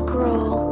rock roll.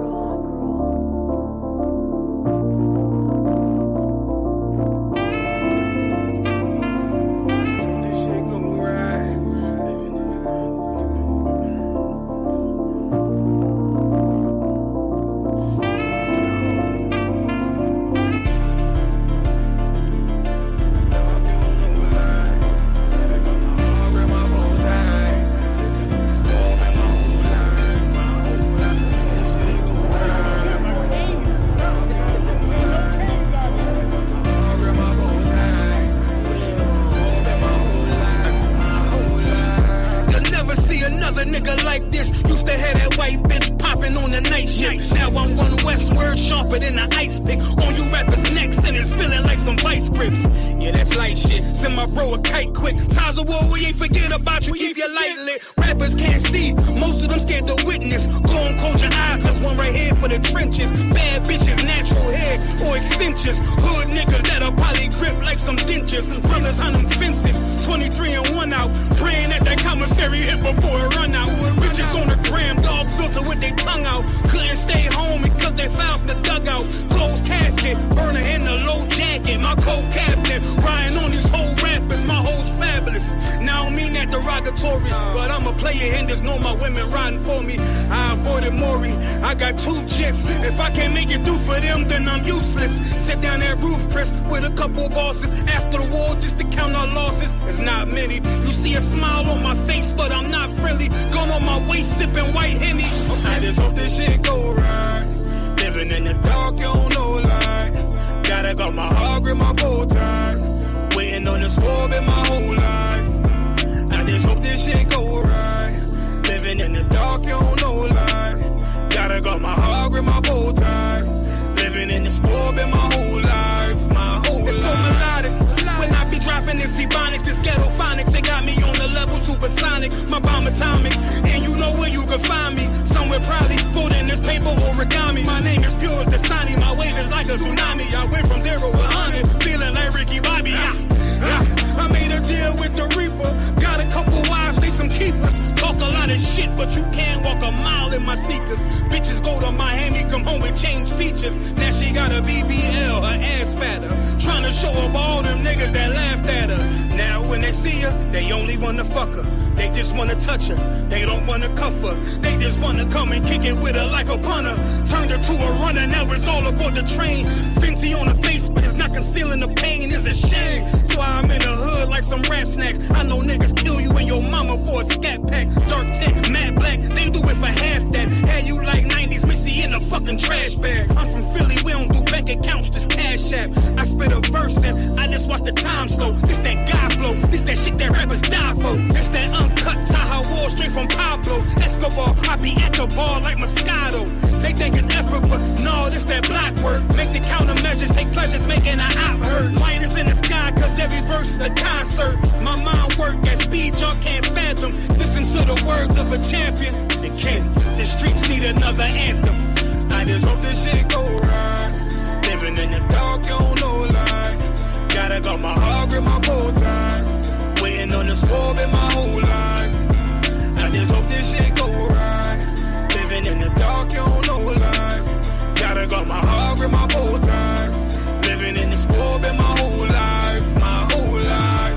But I'm a player and there's no more women riding for me. I avoided Maury, I got 2 jets. If I can't make it through for them, then I'm useless. Sit down that roof, Chris, with a couple bosses. After the war, just to count our losses. It's not many. You see a smile on my face, but I'm not friendly. Gun on my waist, sipping white Henny. I just hope this shit go right. Living in the dark, you don't know light. Gotta got my heart grip, my bow tie. Waiting on this war in my whole life. I just hope this shit go right. Living in the dark, you don't know light. Gotta got my heart with my bow tie. Living in this war in my whole life, my whole life. It's so melodic. When I be dropping this Ebonics, this ghetto phonics, they got me on the level supersonic. My bomb atomic, and you know where you can find me. Somewhere probably folding this paper origami. My name is pure as the Dasani, my wave is like a tsunami. I went from 0 to 100, feeling like Ricky Bobby. I made a deal with the Reaper. Got a couple wives, they some keepers. Talk a lot of shit, but you can't walk a mile in my sneakers. Bitches go to Miami, come home with change features. Now she got a BBL, her ass fatter. Trying to show up all them niggas that laughed at her. Now when they see her, they only wanna fuck her. They just wanna touch her, they don't wanna cuff her. They just wanna come and kick it with her like a punter. Turned her to a runner, now it's all aboard the train. Fenty on her face, but it's not concealing the pain, it's a shame. So I'm in the hood like some rap snacks. I know niggas kill you and your mama for a scat pack. Dark tint, matte black, they do it for half that. Had you like 90s Missy in a fucking trash bag. I'm from Philly, we don't do bank accounts, just cash app. I spit a verse and I just watch the time slow. This that guy flow, this that shit that rappers die for. This that uncut Taha Wall straight from Pablo Escobar. I be at the bar like Moscato. They think it's effort, but no, this that black work. Make the countermeasures, take pleasures, making an op hurt. Lighters in the sky, cause every verse is a concert. My mind work at speed y'all can't fathom. Listen to the words of a champion. They can't, the streets need another anthem. I just hope this shit go right. Living in the dark, you don't know light. Gotta got my heart with my bow tie. Waiting on this war in my whole life. I just hope this shit go right. Living in the dark, you don't know light. Gotta got my heart with my bow tie. Living in this war in my whole life, my whole life.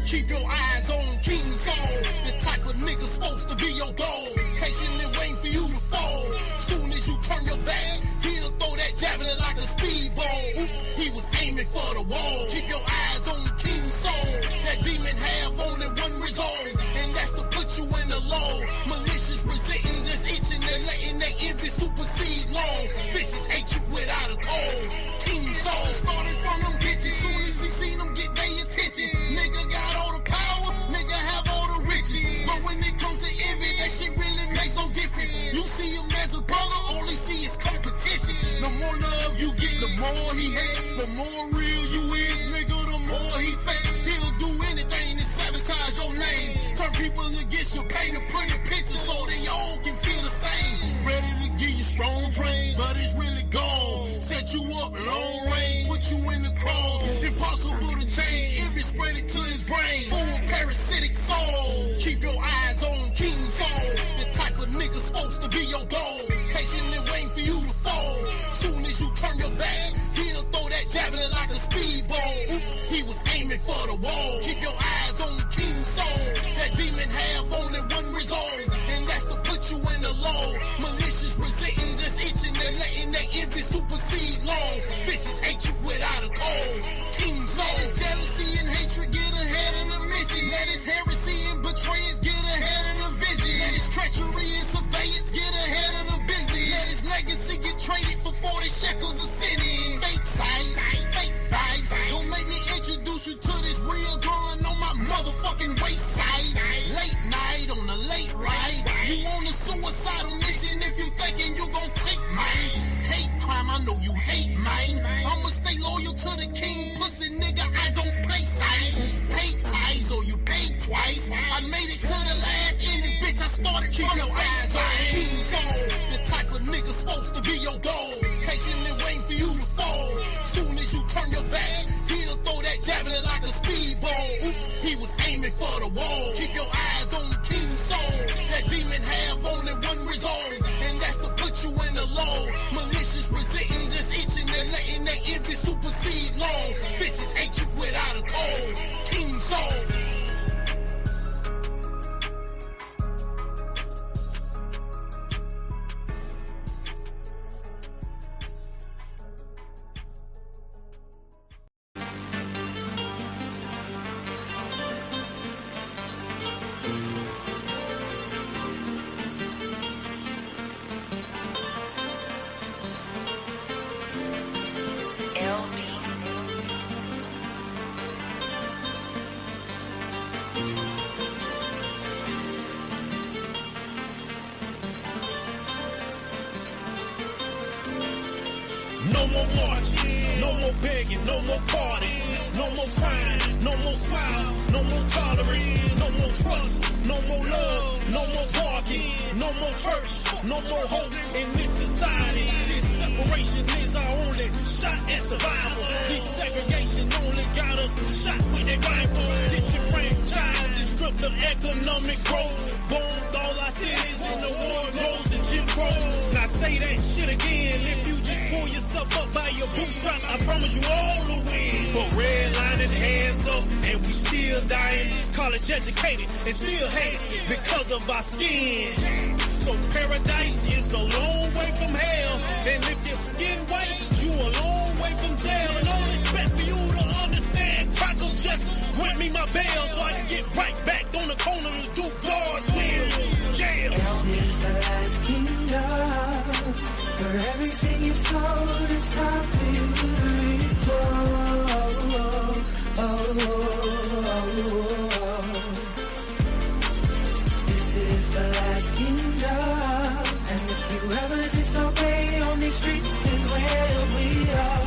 Keep your eyes on King Soul, the type of nigga supposed to be your dog. Patiently waiting for you to fall. Soon as you turn your back, he'll throw that javelin like a speedball. Oops, he was aiming for the wall. Keep your eyes on King Soul. That demon have only one resolve, and that's to put you in the law. Malicious resenting, just itching and letting that envy supersede law. Vicious hate you without a call. King Soul started from them bitches. Soon as he seen them get their attention, nigga got all the power. more he hate. The more real you is, nigga, the more he fake. He'll do anything to sabotage your name. Turn people against you, paint a pretty picture so they all can feel the same. Ready to give you strong drain, but it's really gone. Set you up long range, put you in the cross. Impossible to change if you spread it to his brain. Full parasitic soul. Keep your eyes on King Soul. The type of nigga supposed to be your dog. Patiently waiting for you to fall. Soon as you turn your back, he'll throw that javelin like a speedball. Oops, he was aiming for the wall. Keep your eyes on King Soul. That demon have only one resolve, and that's to put you in the law. Malicious resenting, just itching and letting that envy supersede law. Vicious hate you without a cause. King Soul. Jealousy and hatred get ahead of the mission. Let his heresy and betrayals get ahead of the vision. Let his treachery and surveillance get ahead of the business. Let his legacy get traded for 40 shekels a city. Fake size, fake vibes. Don't make me introduce you to this real gun on my motherfucking wayside. Late night on a late ride. You on a suicidal mission if you thinking you gon' take mine. Hate crime, I know you hate mine. I'ma stay loyal to the king, pussy nigga, I don't play sides. Pay ties or you pay twice. I made it to the last ending, bitch, I started from the backside. King Soul, the type of nigga supposed to be your dog. Patiently waiting for you to fall. Soon as you turn your back, he'll throw that javelin like a speedball. Oops, he was aiming for the wall. Keep your eyes on King Soul. That demon have only one resolve, and that's to put you in the law. Malicious resenting, just itching and letting that envy supersede law. Vicious hate you without a cause. King Soul. No more marching, no more begging, no more parties, no more crying, no more smiles, no more tolerance, no more trust, no more love, no more barking, no more church, no more hope in this society. This separation is our only shot at survival. Desegregation only got us shot with a rifle. Disenfranchised and stripped of economic growth. Bombed all our cities in the war grows and Jim Crow. Now say that shit again if you just pull yourself up by your bootstrap. I promise you all will win. But redlining, hands up, and we still dying. College educated and still hated because of our skin. So paradise is a long way from hell. And if your skin white, you a long way from jail. And all expect for you to understand. Crackle, just grant me my bail so I can get right back on the corner to do God's will. Yeah. Hell is the last kingdom. For everything you sowed, it's time for you to reap. This is the last kingdom. And if you ever disobey on these streets is where we are.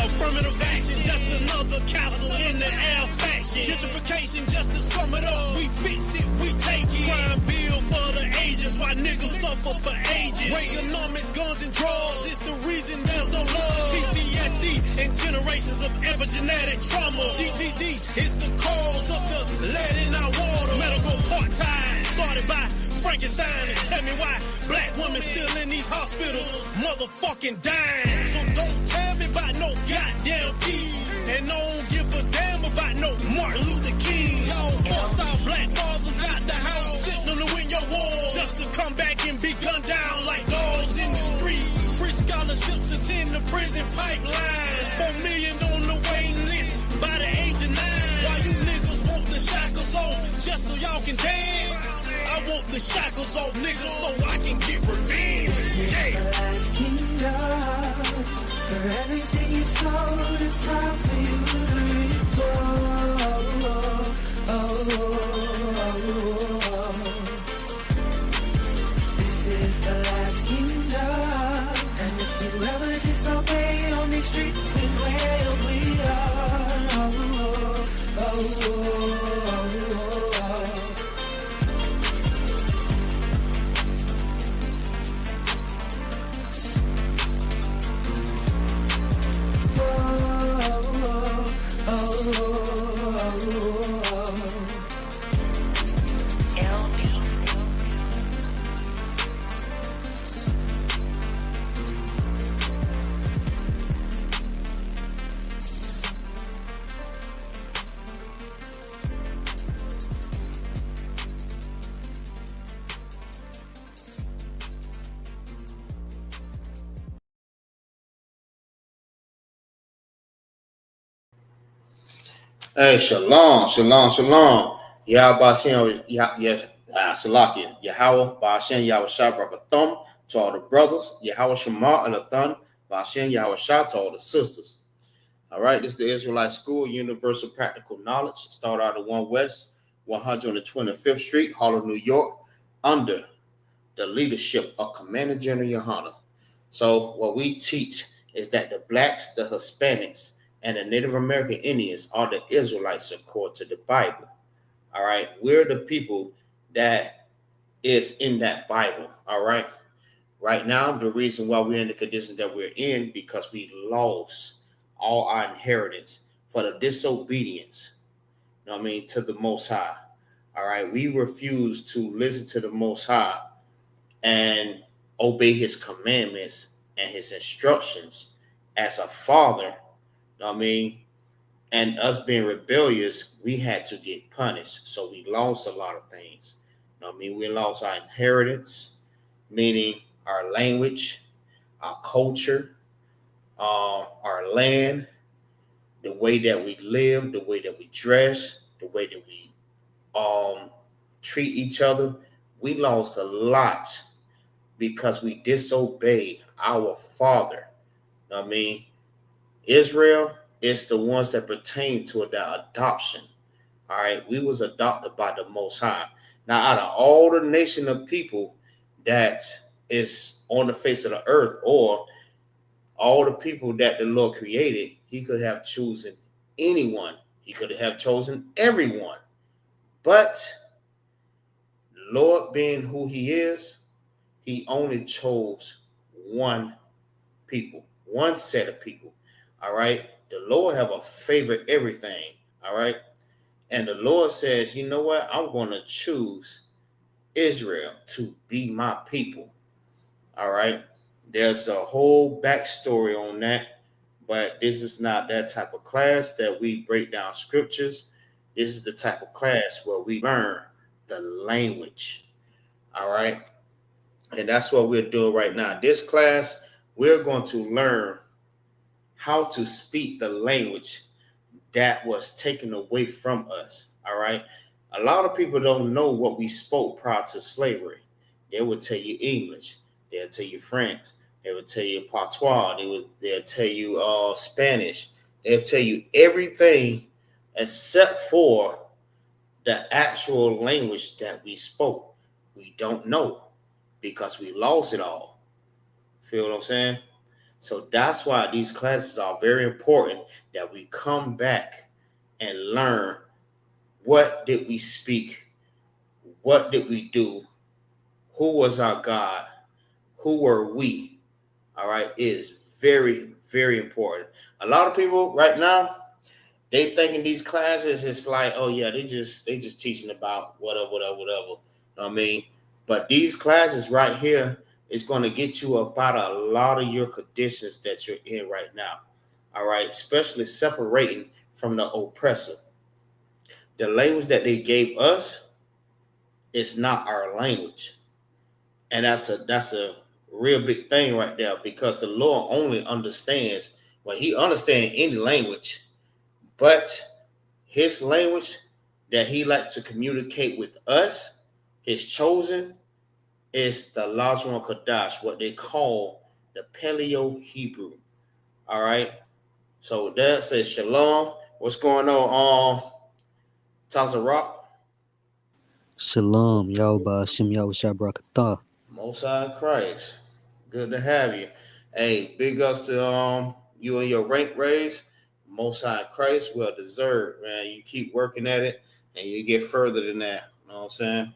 Affirmative action, just another castle in the air faction. Gentrification, just to sum it up, we fix it, we take it. Crime bill for the ages, why niggas suffer for ages. Reaganomics, guns and drugs, it's the reason there's no love. PTSD and generations of epigenetic trauma. GTD is the cause of the lead in our water. Medical part-time, started by Frankenstein. And tell me why black women still in these hospitals motherfucking dying. So don't tell me about no goddamn peace. And don't give a damn about no Martin Luther King. Y'all forced our black fathers out the house, sitting on the window wall, just to come back and be gunned down like dogs in the street. Free scholarships to tend the prison pipeline. 4 million on the waiting list by the age of 9. Why you niggas want the shackles off just so y'all can dance? I want the shackles off niggas so I can get revenge. Yeah. The last kingdom. For everything you sowed, it's time for you to reap. is the last kingdom. And if you ever disobey on these streets is where we are. Oh, oh, oh, oh, Hey, shalom, shalom, shalom. Yahweh Bashem, Salakia. Yahweh Bashem, Yahweh Shabbat to all the brothers. Yahweh Shema Alathan, Bashem, Yahweh Shah to all the sisters. All right, this is the Israelite School, Universal Practical Knowledge. Start out at 1 West, 125th Street, Harlem, New York, under the leadership of Commander General YAHANNA. So what we teach is that the blacks, the Hispanics, and the Native American Indians are the Israelites according to the Bible. All right, we're the people that is in that Bible. All right, right now the reason why we're in the conditions that we're in because we lost all our inheritance for the disobedience. You know what I mean, to the Most High. All right, we refuse to listen to the Most High and obey His commandments and His instructions as a father. I mean, and us being rebellious, we had to get punished. So we lost a lot of things. I mean, we lost our inheritance, meaning our language, our culture, our land, the way that we live, the way that we dress, the way that we treat each other. We lost a lot because we disobeyed our Father. I mean, Israel is the ones that pertain to the adoption. All right, we was adopted by the Most High. Now, out of all the nation of people that is on the face of the earth, or all the people that the Lord created, He could have chosen anyone. He could have chosen everyone. But Lord, being who He is, He only chose one people, one set of people. All right. The Lord have a favorite everything. All right. And the Lord says, you know what? I'm going to choose Israel to be my people. All right. There's a whole backstory on that, but this is not that type of class that we break down scriptures. This is the type of class where we learn the language. All right. And that's what we're doing right now. This class, we're going to learn how to speak the language that was taken away from us. All right. A lot of people don't know what we spoke prior to slavery. They would tell you English. They'll tell you French. They would tell you patois. They'll tell you Spanish. They'll tell you everything except for the actual language that we spoke. We don't know because we lost it all. Feel what I'm saying? So that's why these classes are very important, that we come back and learn what did we speak, what did we do, who was our God, who were we. All right, it is very, very important. A lot of people right now, they thinking these classes, it's like, oh yeah, they just teaching about whatever. You know what I mean? But these classes right here is going to get you about a lot of your conditions that you're in right now. All right, especially separating from the oppressor. The language that they gave us is not our language. And that's a real big thing right there, because the Lord only understands when He understands any language, but His language that He likes to communicate with us, His chosen, is the Lashawan Qadash, what they call the Paleo Hebrew. All right. So that says shalom. What's going on? Taza Rock. Shalom, Yahweh Shem Yahweh Shabrakatah. Most High Christ. Good to have you. Hey, big ups to you and your rank raise. Most High Christ, well deserved, man. You keep working at it and you get further than that. You know what I'm saying?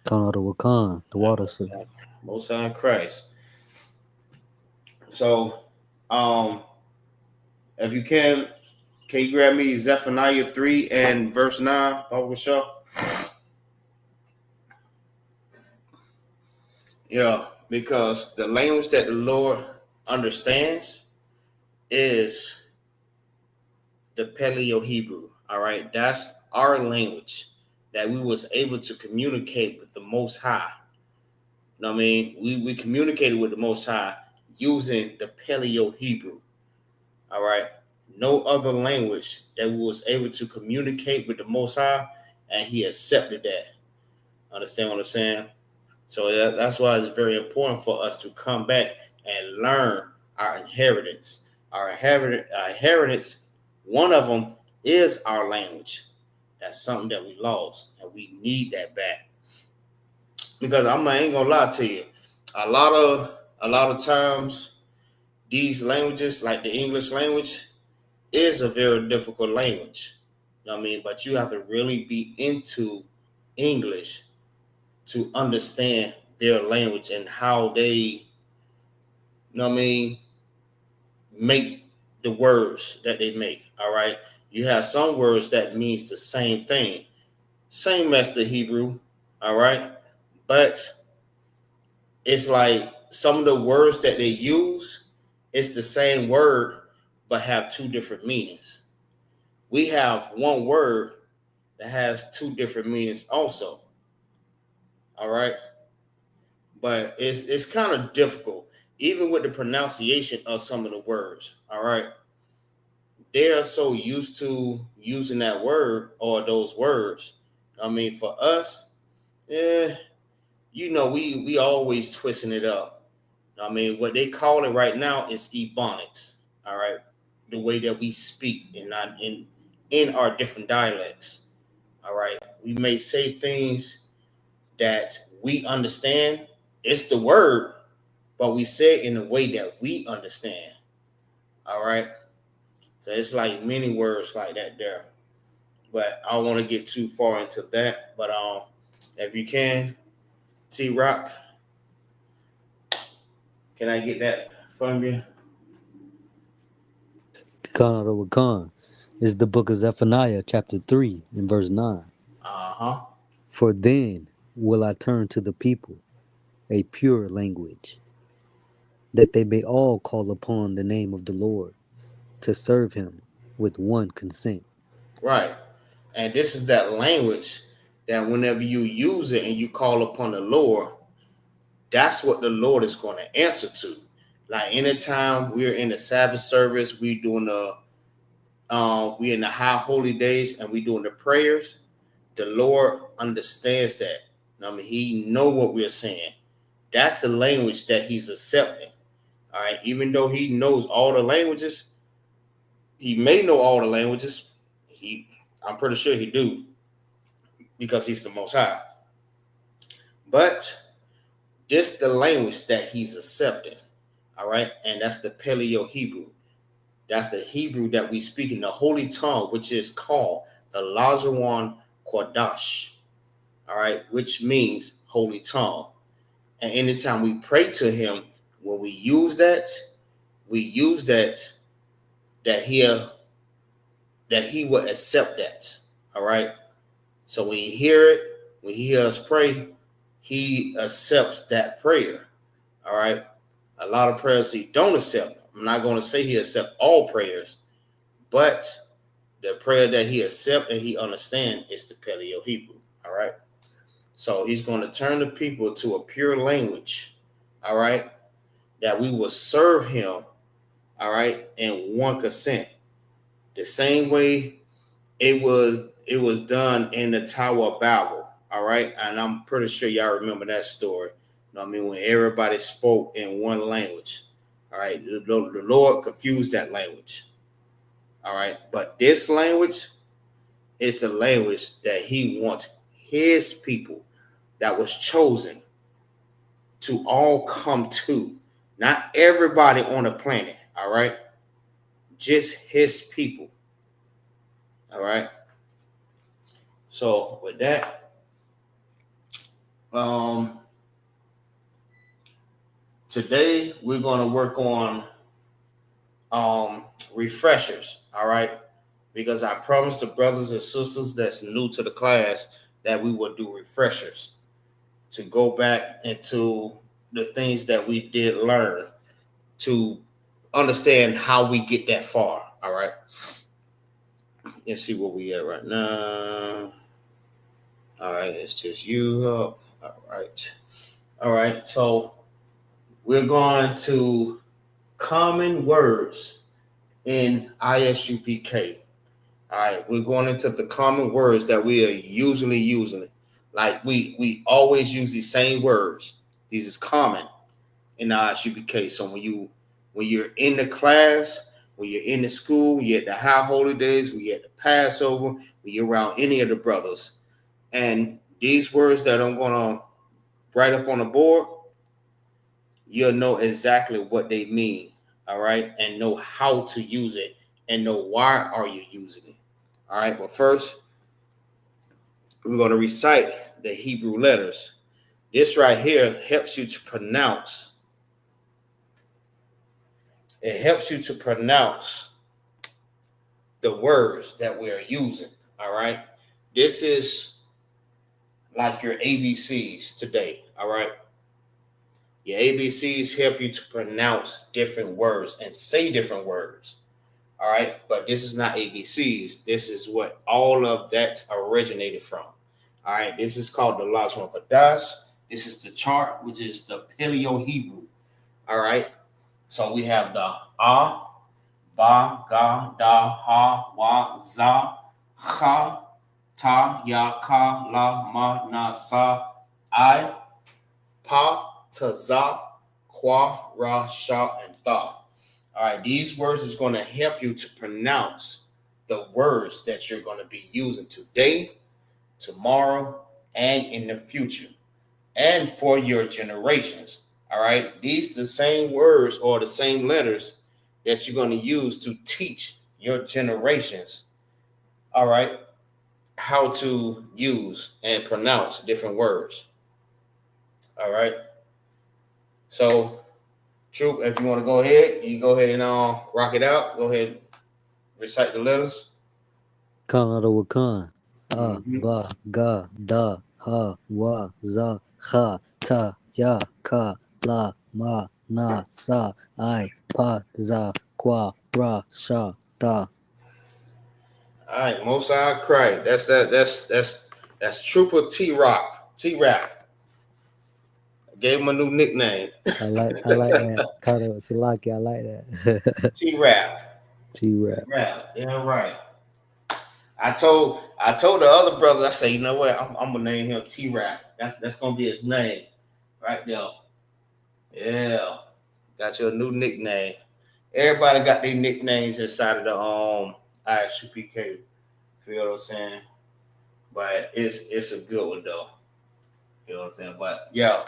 Khan the Wakan, the water sign. Most High Christ. So, if you can you grab me Zephaniah 3 and verse 9, Baba Shaw? Yeah, because the language that the Lord understands is the Paleo Hebrew. All right, that's our language that we was able to communicate with the Most High. You know what I mean? We communicated with the Most High using the Paleo Hebrew. All right, no other language that we was able to communicate with the Most High, and He accepted that. Understand what I'm saying? So that's why it's very important for us to come back and learn our inheritance. Our inheritance, one of them is our language. That's something that we lost, and we need that back. Because I ain't gonna lie to you, a lot of times these languages, like the English language, is a very difficult language. You know what I mean? But you have to really be into English to understand their language and how they, you know what I mean, make the words that they make. All right. You have some words that means the same thing, same as the Hebrew. All right. But it's like some of the words that they use, it's the same word, but have two different meanings. We have one word that has two different meanings also. All right. But it's kind of difficult, even with the pronunciation of some of the words. All right. They are so used to using that word or those words. I mean, for us, we always twisting it up. I mean, what they call it right now is ebonics. All right. The way that we speak and not in our different dialects. All right. We may say things that we understand. It's the word, but we say it in a way that we understand. All right. So it's like many words like that there. But I don't want to get too far into that. But if you can, T Rock, can I get that from you? Khan the Wakan is the book of Zephaniah, chapter 3, and verse 9. Uh-huh. For then will I turn to the people a pure language, that they may all call upon the name of the Lord, to serve him with one consent. Right. And this is that language that whenever you use it and you call upon the Lord, that's what the Lord is going to answer to. Like anytime we're in the Sabbath service, we doing we in the high holy days and we doing the prayers, the Lord understands that. I mean, He know what we're saying. That's the language that He's accepting. All right. Even though He knows all the languages, He may know all the languages. I'm pretty sure He do, because He's the Most High. But this the language that He's accepting. All right. And that's the Paleo Hebrew. That's the Hebrew that we speak in the holy tongue, which is called the Lashawan Qadash. All right. Which means holy tongue. And anytime we pray to Him, when we use that He will accept that. All right. So when you hear it, when He hears us pray, He accepts that prayer. All right. A lot of prayers He don't accept. I'm not going to say He accepts all prayers, but the prayer that He accepts and He understands is the Paleo Hebrew. All right. So He's going to turn the people to a pure language. All right. That we will serve Him. All right. In one consent. The same way it was done in the Tower of Babel. All right. And I'm pretty sure y'all remember that story. You know what I mean? When everybody spoke in one language. All right. The Lord confused that language. All right. But this language is the language that He wants His people that was chosen. to all come to. Not everybody on the planet, all right? Just his people. All right. So with that, today we're going to work on refreshers, all right? Because I promised the brothers and sisters that's new to the class that we will do refreshers to go back into the things that we did learn to understand how we get that far, all right? Let's see where we at right now. All right, it's just you. All right. So we're going to common words in ISUPK. All right, we're going into the common words that we are usually using. Like we always use these same words. These is common in ISUPK. So when you're in the class, when you're in the school, you're at the high holy days, when you're at the Passover, when you're around any of the brothers, and these words that I'm going to write up on the board, you'll know exactly what they mean, all right, and know how to use it and know why are you using it, all right. But first, we're going to recite the Hebrew letters. This right here helps you to pronounce. It helps you to pronounce the words that we are using, all right. This is like your ABCs today, all right? Your ABCs help you to pronounce different words and say different words, all right? But this is not ABCs. This is what all of that originated from, all right? This is called the Lashawan Qadash. This is the chart, which is the Paleo Hebrew, all right? So we have the A, Ba, Ga, Da, Ha, Wa, Za, Ha, Ta, Ya, Ka, La, Ma, Na, Sa, I, Pa, Ta, Za, Kwa, Ra, Sha, and Tha. All right, these words is going to help you to pronounce the words that you're going to be using today, tomorrow, and in the future, and for your generations. All right, these the same words or the same letters that you're going to use to teach your generations. All right, how to use and pronounce different words. All right. So, Troop, if you want to go ahead, you go ahead and rock it out. Go ahead, recite the letters. Khan Wakan. Ba, Ga, Da, Ha, Wa, Za, Ha, Ta, Ya, Ka, La, Ma, Na, Sa, I, Pa, Za, Kwa, Ra, Sha, Ta. All right, Mosai Cry. That's Trooper T-Rock. T-Rap. Gave him a new nickname. I like that. Kado Salaki, I like that. T-Rap. T-Rap. Rap. Yeah, right. I told the other brother, I said, you know what? I'm gonna name him T-Rap. That's gonna be his name right there. Yeah, got your new nickname. Everybody got their nicknames inside of the ISUPK. Feel what I'm saying? But it's a good one though. You know what I'm saying? But yeah.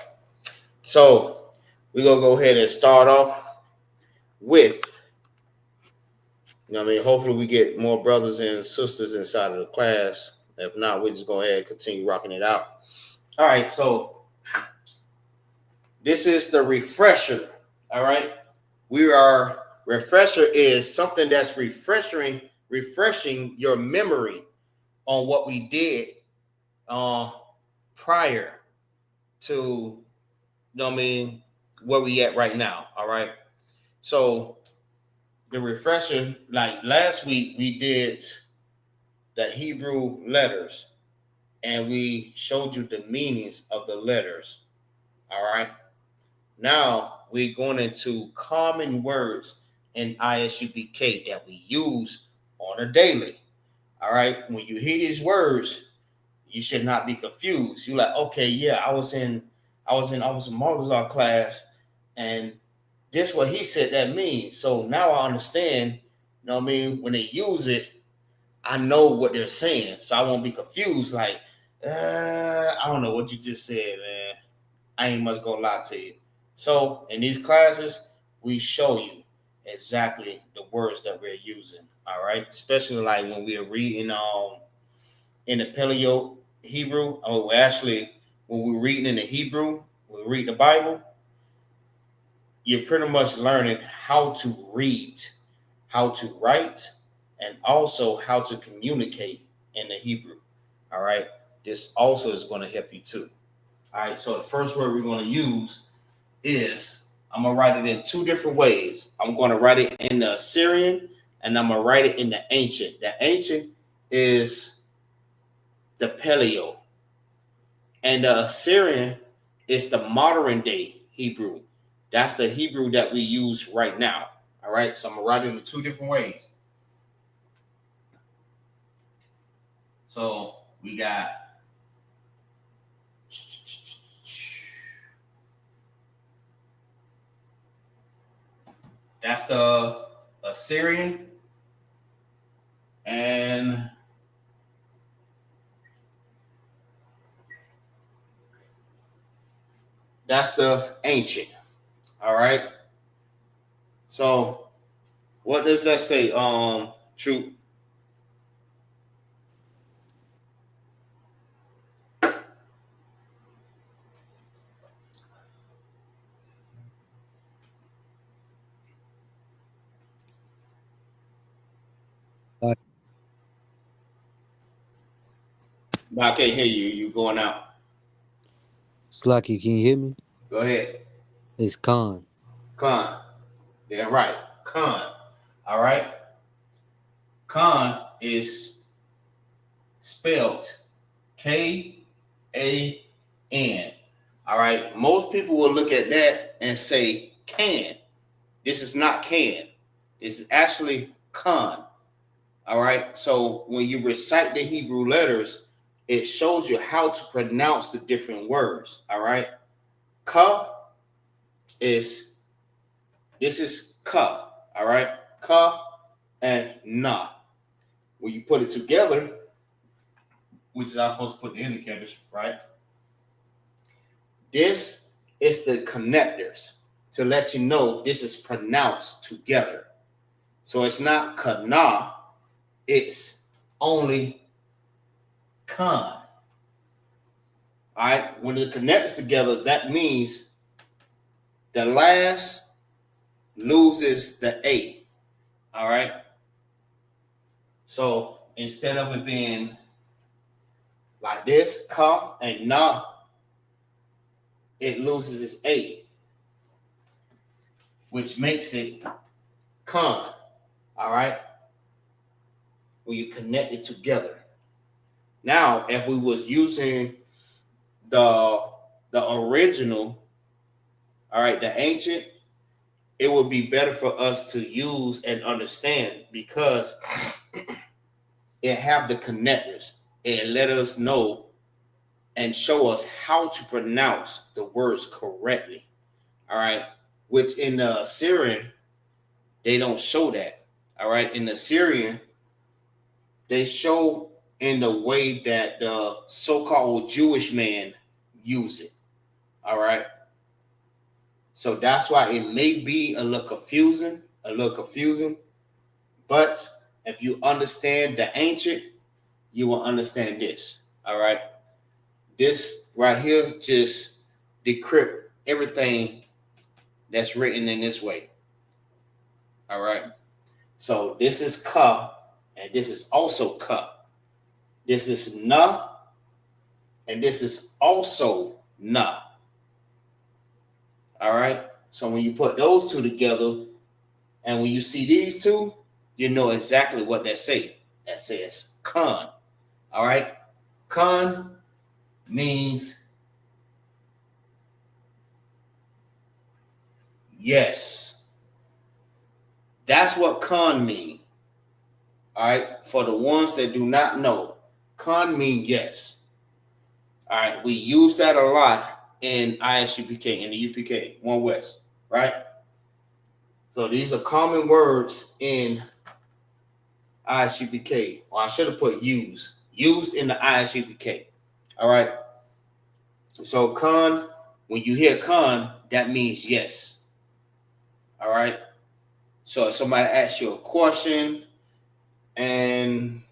So we're gonna go ahead and start off with, you know what I mean? Hopefully we get more brothers and sisters inside of the class. If not, we just go ahead and continue rocking it out. All right, so this is the refresher. All right. Refresher is something that's refreshing your memory on what we did prior to, you know what I mean, where we at right now. All right. So the refresher, like last week, we did the Hebrew letters and we showed you the meanings of the letters. All right. Now we're going into common words in ISUPK that we use on a daily. All right. When you hear these words, you should not be confused. You're like, okay, yeah, I was in MAGAZAR class, and this what he said that means. So now I understand, you know what I mean? When they use it, I know what they're saying. So I won't be confused, like, I don't know what you just said, man. I ain't much gonna lie to you. So in these classes, we show you exactly the words that we're using. All right, especially like when we're reading in the Paleo Hebrew, or actually when we're reading in the Hebrew, when we read the Bible, you're pretty much learning how to read, how to write, and also how to communicate in the Hebrew. All right, this also is going to help you too. All right, so the first word we're going to use is, I'm going to write it in two different ways. I'm going to write it in the Assyrian, and I'm going to write it in the ancient. The ancient is the Paleo, and the Assyrian is the modern day Hebrew. That's the Hebrew that we use right now. All right, so I'm going to write it in two different ways. So we got that's the Assyrian, and that's the ancient. All right. So what does that say? True. I can't hear you. You going out. Slacky, can you hear me? Go ahead. It's Khan. Khan. Yeah, right. Khan. All right. Khan is spelled K-A-N. All right. Most people will look at that and say can. This is not can. This is actually Khan. All right. So when you recite the Hebrew letters, it shows you how to pronounce the different words. All right. Ka is, this is ka. All right. Ka and na. When you put it together, which is I'm supposed to put the indicators, right? This is the connectors to let you know this is pronounced together. So it's not kana, it's only kan. All right, when it connects together, that means the last loses the A. All right. So instead of it being like this, ka and na, it loses its A, which makes it kan. All right. When you connect it together. Now, if we was using the original, all right, the ancient, it would be better for us to use and understand because it have the connectors. It let us know and show us how to pronounce the words correctly. All right, which in the Syrian, they don't show that. All right, in the Syrian, they show in the way that the so-called Jewish man use it. All right. So that's why it may be a little confusing, but if you understand the ancient, you will understand this. All right. This right here just decrypt everything that's written in this way. All right. So this is ka, and this is also ka. This is na, and this is also na. All right. So when you put those two together, and when you see these two, you know exactly what that say. That says kan. All right. Kan means yes. That's what kan mean. All right. For the ones that do not know, kan mean yes. All right. We use that a lot in ISUPK, in the UPK, One West, right? So these are common words in ISUPK, or I should have put used in the ISUPK. All right. So kan When you hear con, that means yes. All right. So if somebody asks you a question, and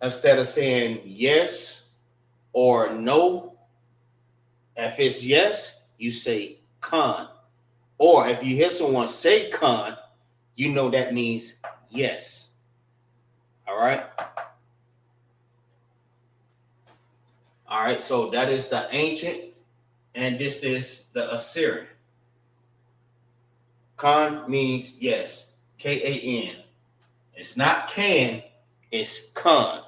instead of saying yes or no, if it's yes, you say con. Or if you hear someone say con, you know that means yes. All right. All right. So that is the ancient, and this is the Assyrian. Con means yes. K-A-N. It's not can, it's con.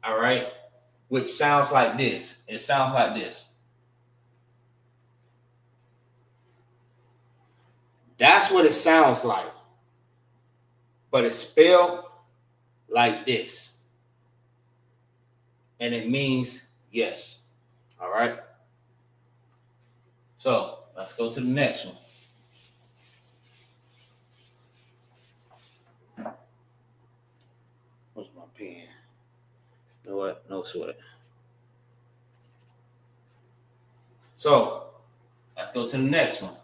All right. Which sounds like this. It sounds like this. That's what it sounds like. But it's spelled like this. And it means yes. All right. So let's go to the next one. Where's my pen? You know what? No sweat. So let's go to the next one.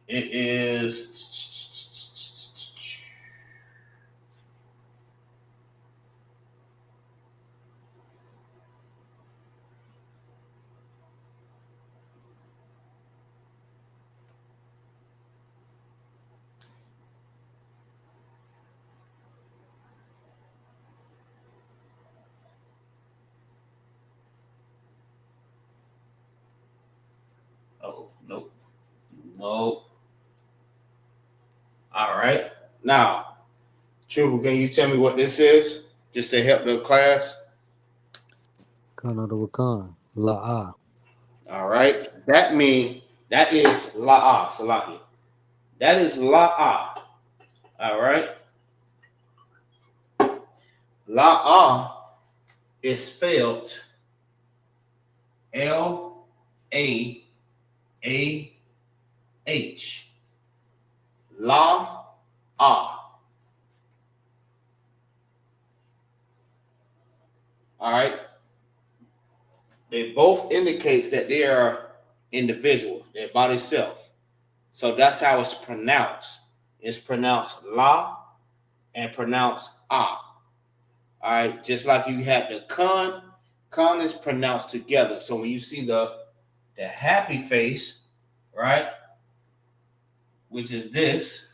It is nope. All right. Now, True, can you tell me what this is? Just to help the class. Khan of the Wakan, La'ah. All right. That is La'ah, Salahi. That is La'ah. All right. La'ah is spelled L-A-A-H. La'ah. All right. They both indicates that they are individual. They're by themselves. So that's how it's pronounced. It's pronounced la and pronounced ah. All right. Just like you have the con is pronounced together. So when you see the happy face, right, which is this,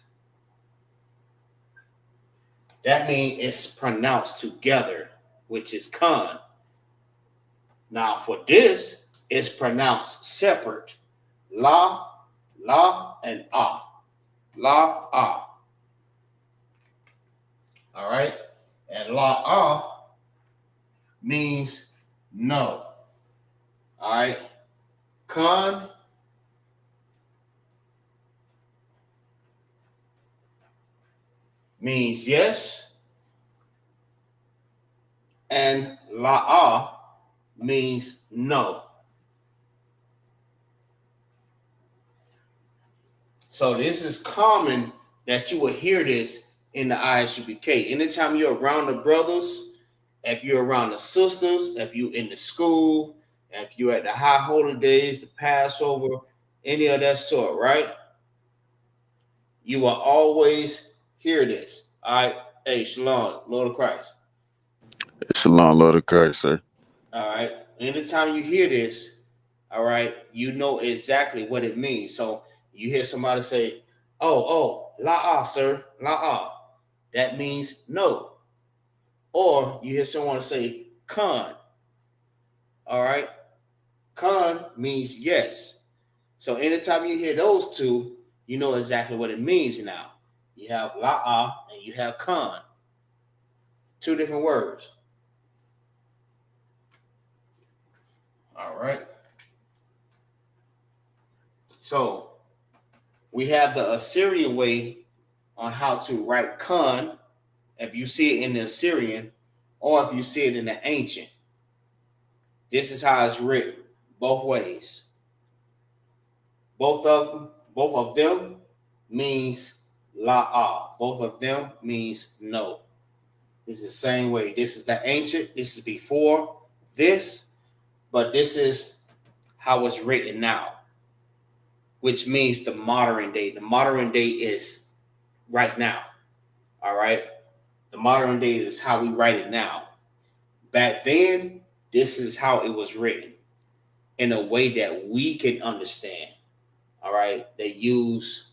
that means it's pronounced together, which is con. Now for this, it's pronounced separate. La, and ah. La, ah. All right. And la, ah means no. All right. Con means yes. And la, ah means no. So this is common that you will hear this in the Isupk. Anytime you're around the brothers, if you're around the sisters, if you're in the school, if you're at the high holidays, the Passover, any of that sort, right? You will always hear this. All right. Hey, Shalom, Lord of Christ. Shalom, Lord of Christ, sir. All right. Anytime you hear this, all right, you know exactly what it means. So you hear somebody say, oh, la'ah, sir, la'ah. That means no. Or you hear someone say con. All right. Con means yes. So anytime you hear those two, you know exactly what it means now. You have la'ah and you have con. Two different words. All right. So we have the Assyrian way on how to write con, if you see it in the Assyrian, or if you see it in the ancient. This is how it's written, both ways. Both of them means la'ah. Both of them means no. This is the same way. This is the ancient. This is before this, but this is how it's written now, which means the modern day. The modern day is right now. All right. The modern day is how we write it now. Back then, this is how it was written in a way that we can understand. All right. They used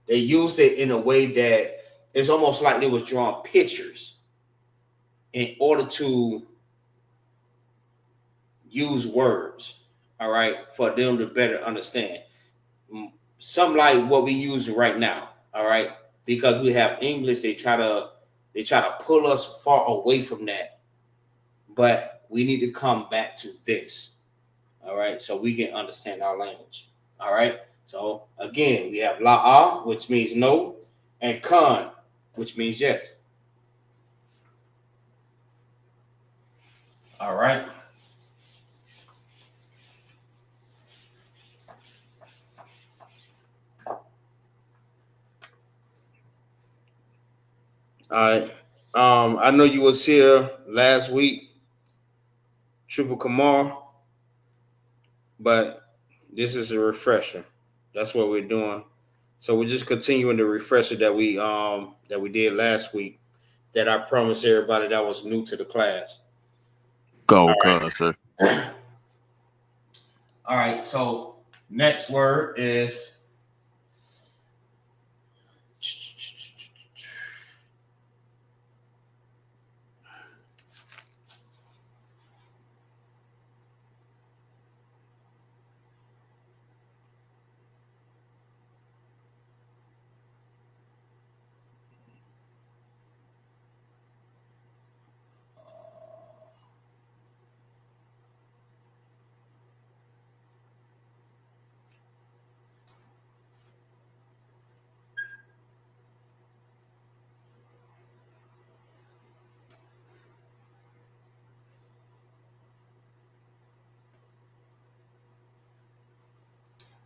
it in a way that it's almost like they was drawing pictures in order to use words. All right, for them to better understand. Something like what we use right now. All right, because we have English, they try to pull us far away from that. But we need to come back to this. All right, so we can understand our language. All right. So again, we have la'a, which means no, and kan, which means yes. All right. All right. I know you was here last week, Triple Kamar, but this is a refresher. That's what we're doing. So we're just continuing the refresher that we did last week. That I promised everybody that was new to the class. Go, All right. sir. All right. So next word is.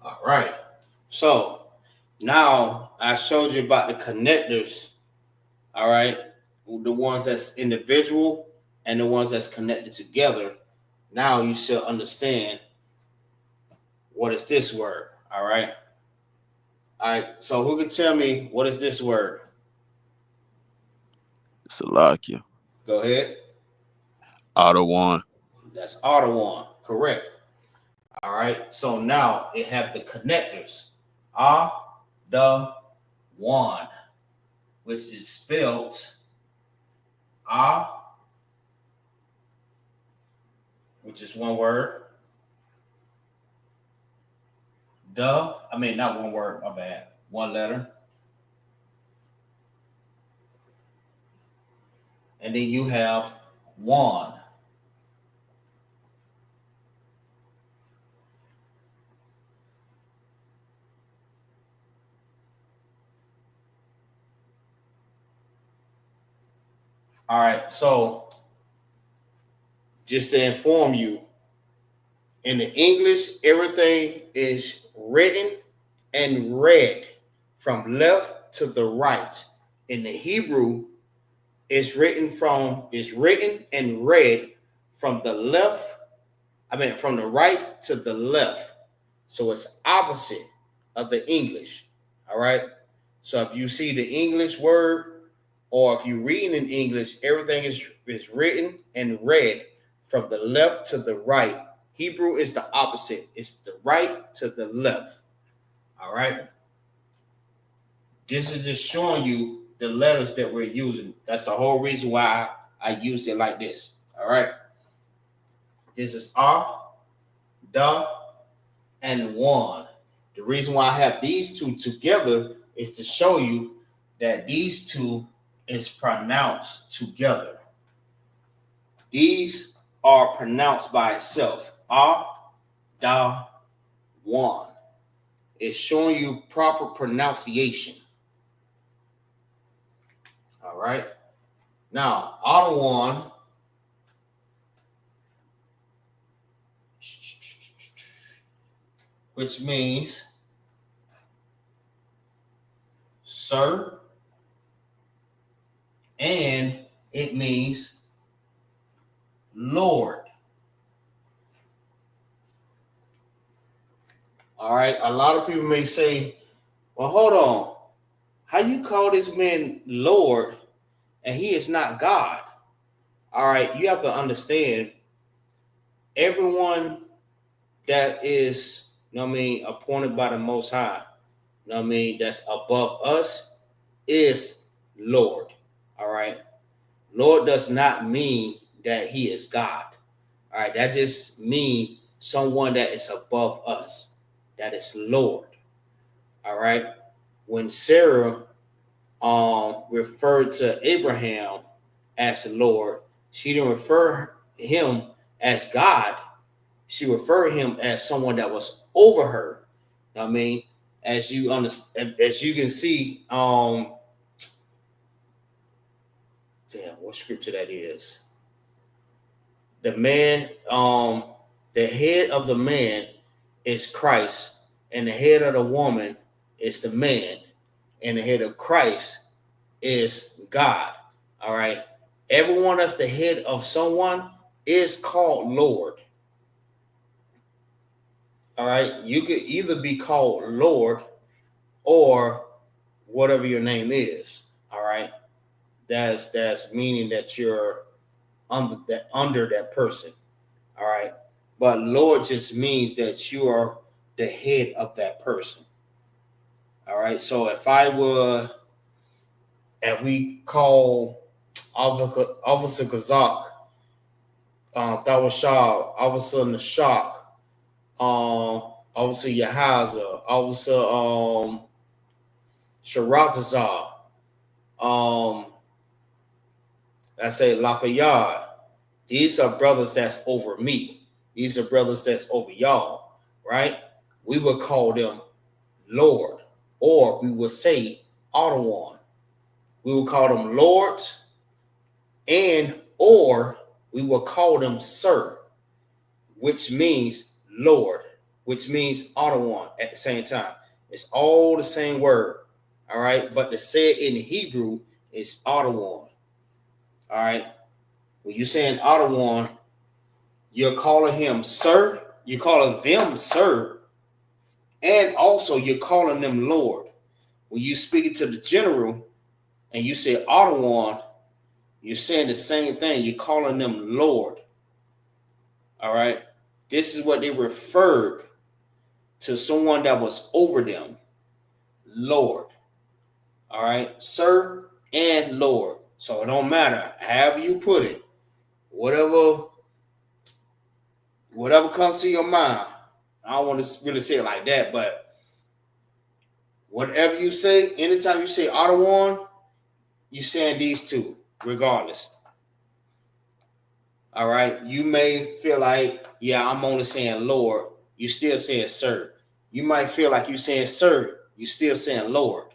All right. So now I showed you about the connectors. All right. The ones that's individual and the ones that's connected together. Now you should understand what is this word. All right. All right. So who can tell me what is this word? Salakia. Go ahead. Ottawa. That's Ottawa. Correct. All right. So now it have the connectors. The one, which is spelled which is one word. Not one word, my bad. One letter. And then you have one. All right, so just to inform you, in the English, everything is written and read from left to the right. In the Hebrew, it's written and read from the from the right to the left. So it's opposite of the English. All right. So if you see the English word, or if you read in English, everything is written and read from the left to the right. Hebrew is the opposite. It's the right to the left. All right. This is just showing you the letters that we're using. That's the whole reason why I used it like this. All right. This is the, and one. The reason why I have these two together is to show you that these two is pronounced together. These are pronounced by itself. Da, one. It's showing you proper pronunciation. All right. Now, Ottawa, which means sir, and it means Lord. All right. A lot of people may say, well, hold on. How you call this man Lord and he is not God? All right. You have to understand everyone that is, appointed by the Most High, that's above us is Lord. All right. Lord does not mean that he is God. All right. That just means someone that is above us. That is Lord. All right. When Sarah referred to Abraham as Lord, she didn't refer him as God. She referred him as someone that was over her. As you understand, as you can see, damn, what scripture that is? The man, the head of the man is Christ, and the head of the woman is the man, and the head of Christ is God. All right. Everyone that's the head of someone is called Lord. All right. You could either be called Lord or whatever your name is. All right. That's meaning that you're under that person. All right. But Lord just means that you are the head of that person. All right. So if we call Officer Kazak, Tawashab, Officer Nashak, Officer Yahaza, Officer Sharatazar, I say Lakayad. These are brothers that's over me. These are brothers that's over y'all, right? We would call them Lord, or we would say Ottawan. We would call them lords, or we will call them sir, which means Lord, which means Ottawan at the same time. It's all the same word, all right? But to say it in Hebrew is Ottawan, all right? When you're saying Ottawan, you're calling him sir, you're calling them sir, and also you're calling them Lord. When you speak it to the general and you say Ottawan, you're saying the same thing. You're calling them Lord. All right. This is what they referred to someone that was over them. Lord. All right. Sir and Lord. So it don't matter. However you put it. Whatever comes to your mind. I don't want to really say it like that, but whatever you say, anytime you say Ottawan, you're saying these two, regardless. All right. You may feel like, yeah, I'm only saying Lord. You still saying sir. You might feel like you saying sir. You still saying Lord.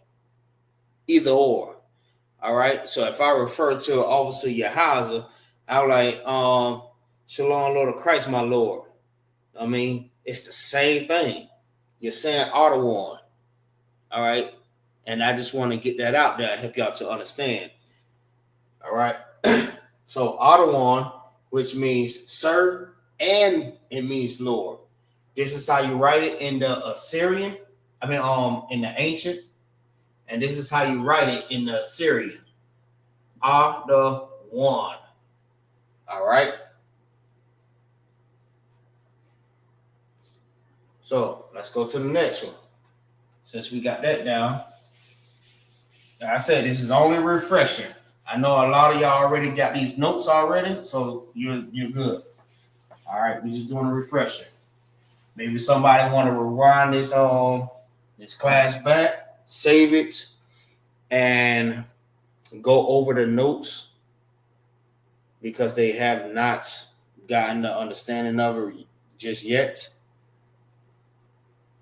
Either or. All right. So if I refer to Officer Yahaza, I'm like, Shalom, Lord of Christ, my Lord. I mean, it's the same thing. You're saying Ottawan. All right. And I just want to get that out there, help y'all to understand. All right. So Ottawan, which means sir, and it means Lord. This is how you write it in the Assyrian, in the ancient, and this is how you write it in the Assyrian. Ottawan. All right. So let's go to the next one. Since we got that down, like I said, this is only refreshing. I know a lot of y'all already got these notes already, so you're good. All right, we're just doing a refresher. Maybe somebody want to rewind this class back, save it, and go over the notes because they have not gotten the understanding of it just yet.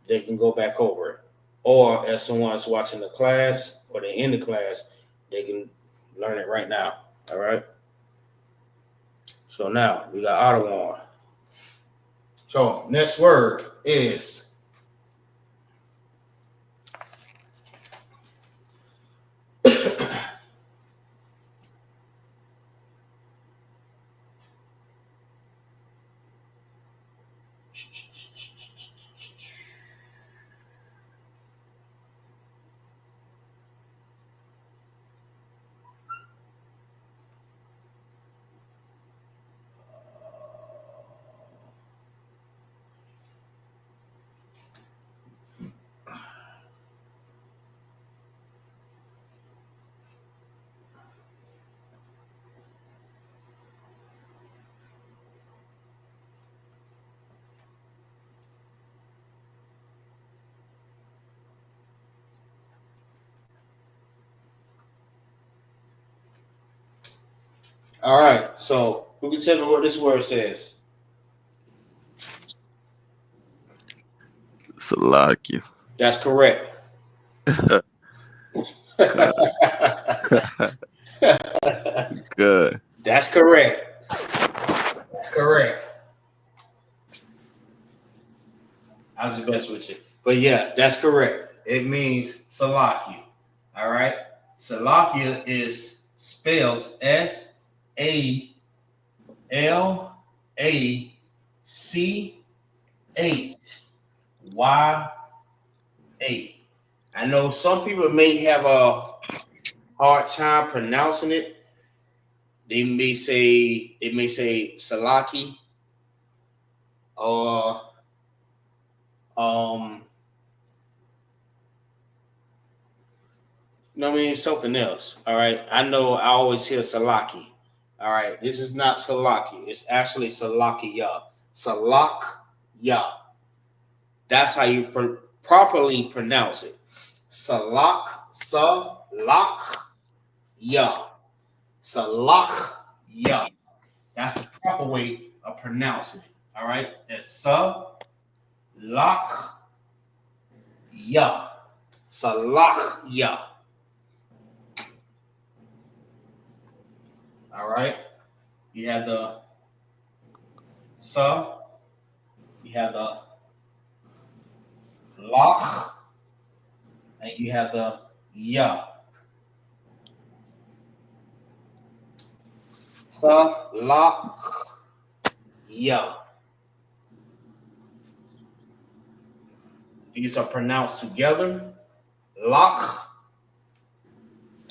They can go back over it. Or if someone's watching the class or they're in the class, they can learn it right now. All right. So now we got Ottawan. So next word is All right. So who can tell me what this word says? Salakia. That's correct. Good. That's correct. That's correct. I was the best with you. But yeah, that's correct. It means Salakia. All right. Salakia is spells SALACHYA. I know some people may have a hard time pronouncing it. They may say Salaki or no, I mean something else. All right. I know I always hear Salaki. All right. This is not Salaki. It's actually Salakia. Salakya. That's how you properly pronounce it. Salakya. Salakya. That's the proper way of pronouncing it. All right. It's Salakya. Salakya. All right. You have the sa, you have the lach, and you have the ya. Sa, lach, ya. These are pronounced together. Lach,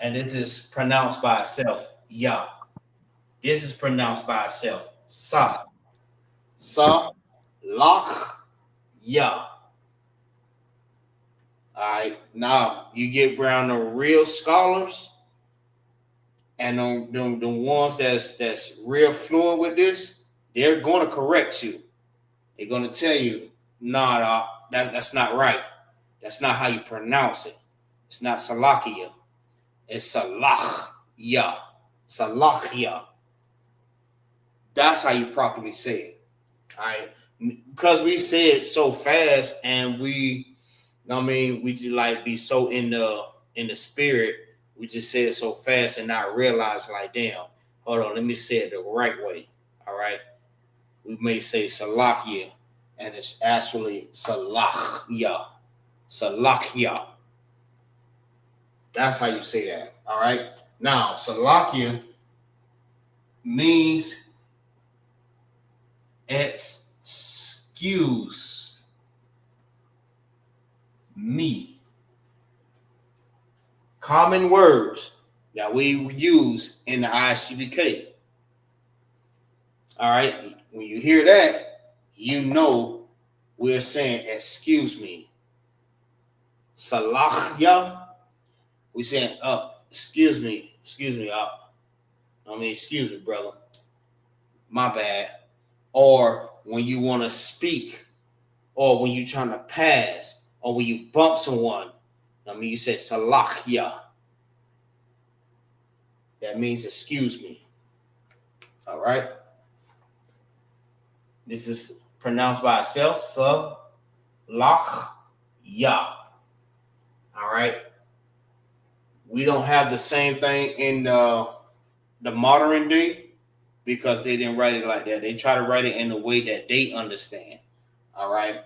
and this is pronounced by itself. Ya. This is pronounced by itself. Sa. Sa, lach, ya. All right. Now you get around the real scholars and the ones that's real fluent with this, they're going to correct you. They're going to tell you, nah, that's not right. That's not how you pronounce it. It's not Salakia. It's Salachya. Salachya. That's how you properly say it. All right. Because we say it so fast and we just like be so in the spirit. We just say it so fast and not realize like, damn, hold on, let me say it the right way. All right. We may say Salakia and it's actually Salachya. Salachya. That's how you say that. All right. Now, Salakia means excuse me. Common words that we use in the ISUBK. All right. When you hear that, you know we're saying excuse me. Salachya. We saying excuse me, excuse me, excuse me, brother. My bad. Or when you want to speak, or when you're trying to pass, or when you bump someone, you say Salachya. That means excuse me. All right. This is pronounced by itself. Salachya. All right. We don't have the same thing in the modern day because they didn't write it like that. They try to write it in a way that they understand. All right.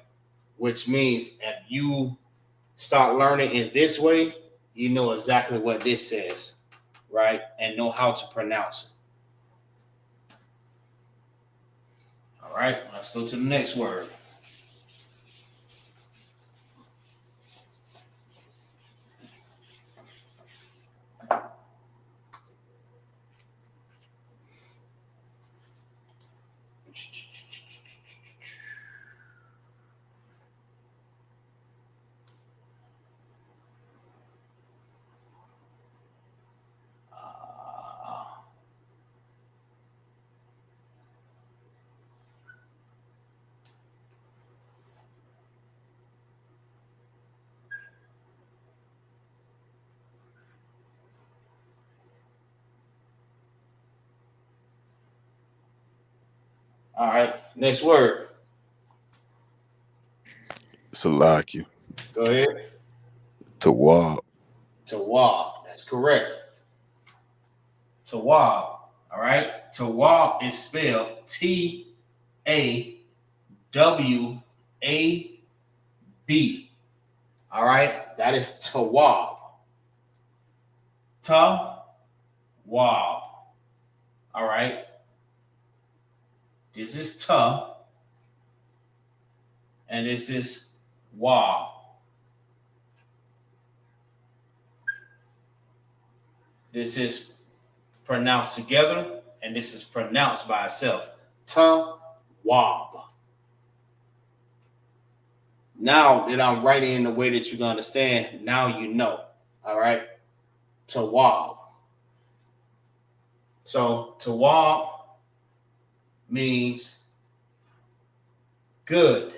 Which means if you start learning in this way, you know exactly what this says, right? And know how to pronounce it. All right. Let's go to the next word. All right. Next word. Salakia. Go ahead. Tawab. Tawab. That's correct. Tawab. All right. Tawab is spelled Tawab. All right. That is Tawab. Tawab. All right. This is Ta. And this is Wab. This is pronounced together, and this is pronounced by itself. Ta-wab. Now that I'm writing in the way that you can understand, now you know. All right? Tawab. So tawab means good.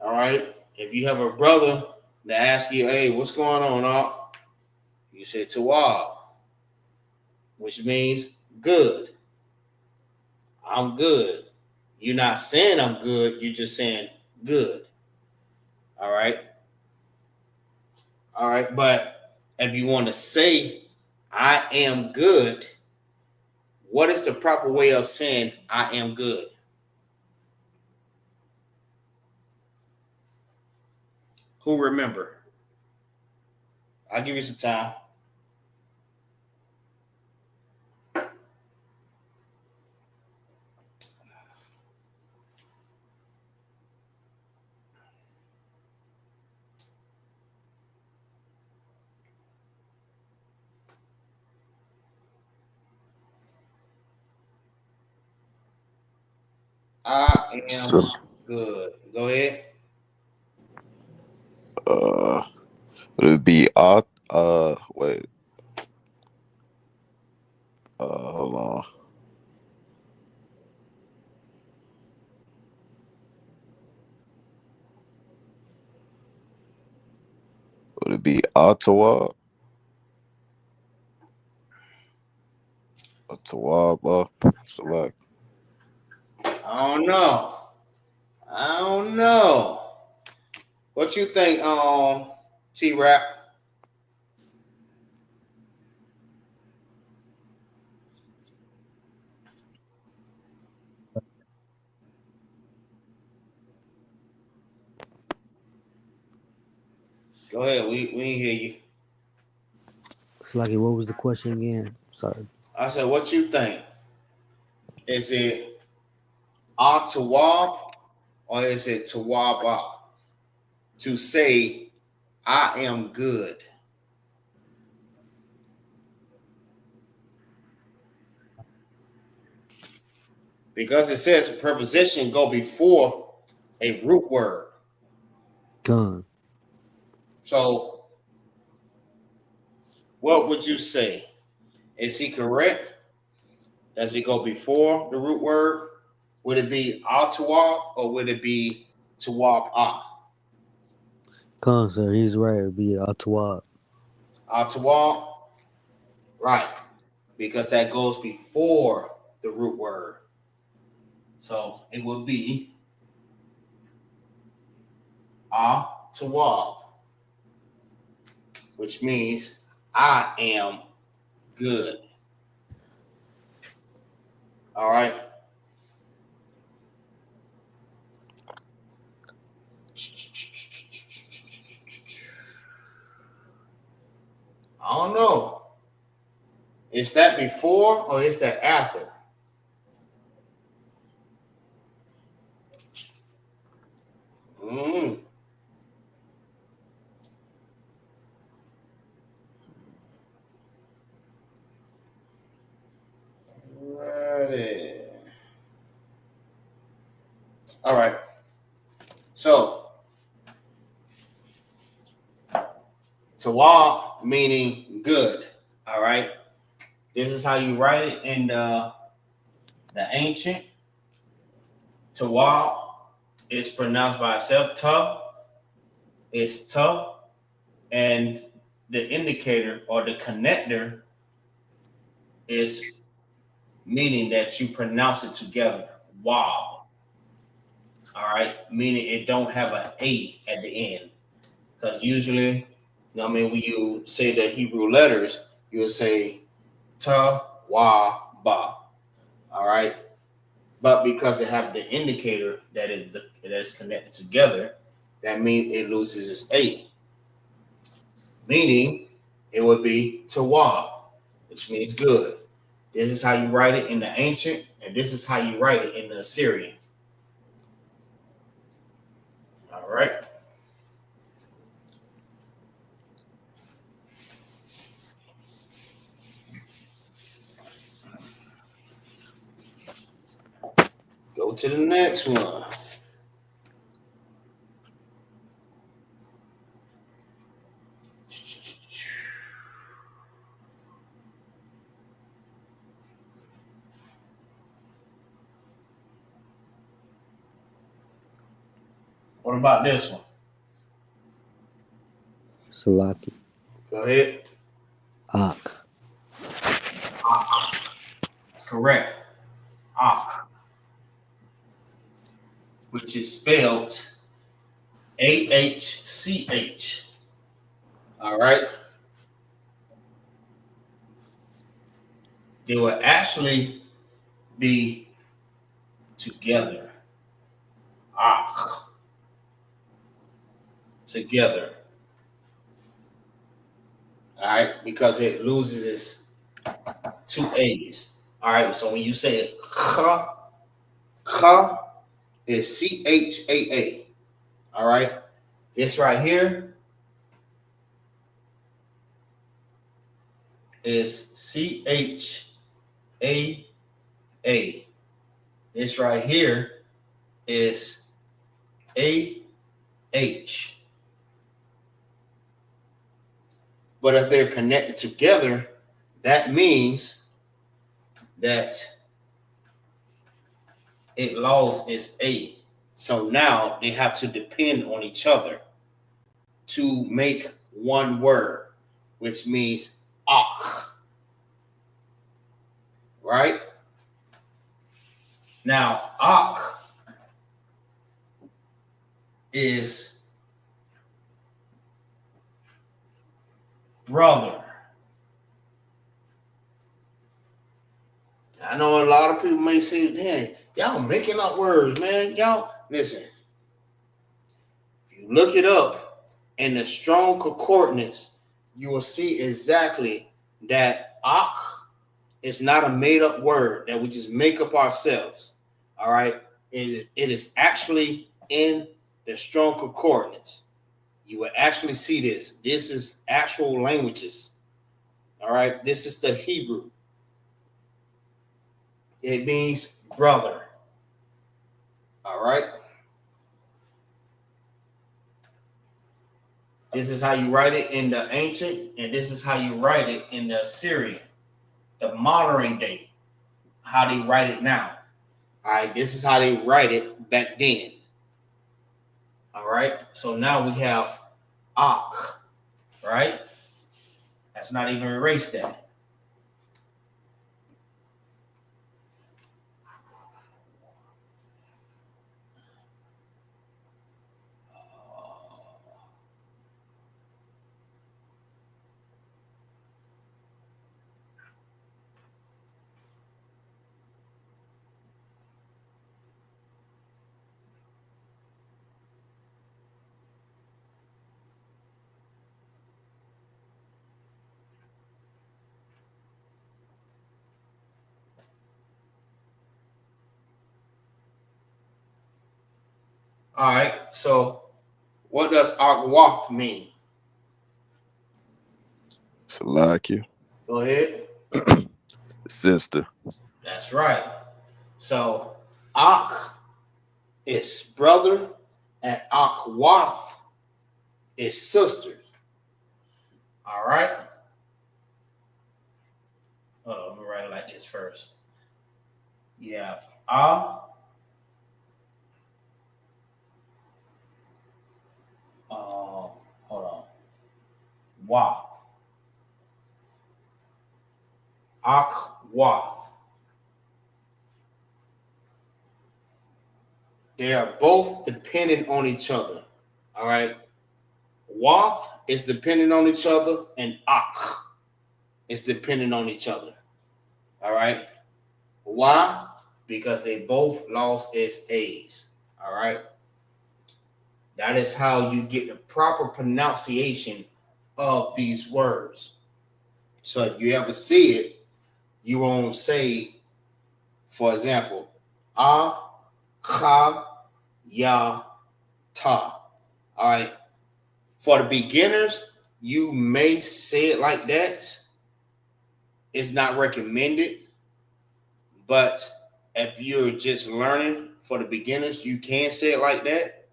All right? If you have a brother that asks you, hey, what's going on, Doc? You say tawab, which means good. I'm good. You're not saying I'm good. You're just saying good. All right. All right. But if you want to say I am good, what is the proper way of saying I am good? Who remember? I'll give you some time. I am So, good. Go ahead. it'd be wait. Hold on. Would it be Ottawa? Ottawa, select. I don't know. I don't know. What you think, T-Rap? Go ahead. We ain't hear you. Sluggy, what was the question again? Sorry. I said, what you think? Is it Tawab or is it Tawaba? To say I am good. Because it says preposition go before a root word. Gone. So what would you say? Is he correct? Does it go before the root word? Would it be Tawab or would it be Tawab? Gone, sir. He's right. It'd be Ottawa. Tawab? Right. Because that goes before the root word. So it would be Tawab, which means I am good. All right. I don't know. Is that before or is that after? Ready. All right. So, Tawab meaning good. All right. This is how you write it in the ancient. Tawab is pronounced by itself. Ta is ta, and the indicator or the connector is meaning that you pronounce it together. Wow. All right, meaning it don't have an A at the end. Because usually, you know what I mean, when you say the Hebrew letters, you would say ta, wa, ba. All right. But because it have the indicator that is connected together, that means it loses its A. Meaning it would be tawab, which means good. This is how you write it in the ancient, and this is how you write it in the Assyrian. All right. Go to the next one. What about this one? Salaki. Go ahead. Ak. That's correct. Ak, which is spelled AHCH. All right. They will actually be together. Ak. Together. All right. Because it loses its two A's. All right. So when you say it, kha is CHAA. All right. This right here is CHAA. This right here is AH. But if they're connected together, that means that it lost its A. So now they have to depend on each other to make one word, which means ak. Right? Now, ak is brother. I know a lot of people may say, "Hey, y'all making up words, man." Y'all, listen. If you look it up in the strong concordance, you will see exactly that ak is not a made-up word that we just make up ourselves. All right. It is actually in the strong concordance. You will actually see this. This is actual languages. All right. This is the Hebrew. It means brother. All right. This is how you write it in the ancient, and this is how you write it in the Assyrian, the modern day, how they write it now. All right. This is how they write it back then. All right. So now we have ak, right? That's not even erased that. All right. So what does akwaf mean? Salakia. Go ahead. Sister. That's right. So ak is brother and akwaf is sister. All right. Hold on, let me write it like this first. You have hold on. Waf. Akwaf. They are both dependent on each other. All right. Wath is dependent on each other, and Ak is dependent on each other. All right. Why? Because they both lost SAs. All right. That is how you get the proper pronunciation of these words. So if you ever see it, you won't say, for example, A, Ka, Ya, Ta. All right. For the beginners, you may say it like that. It's not recommended. But if you're just learning for the beginners, you can say it like that.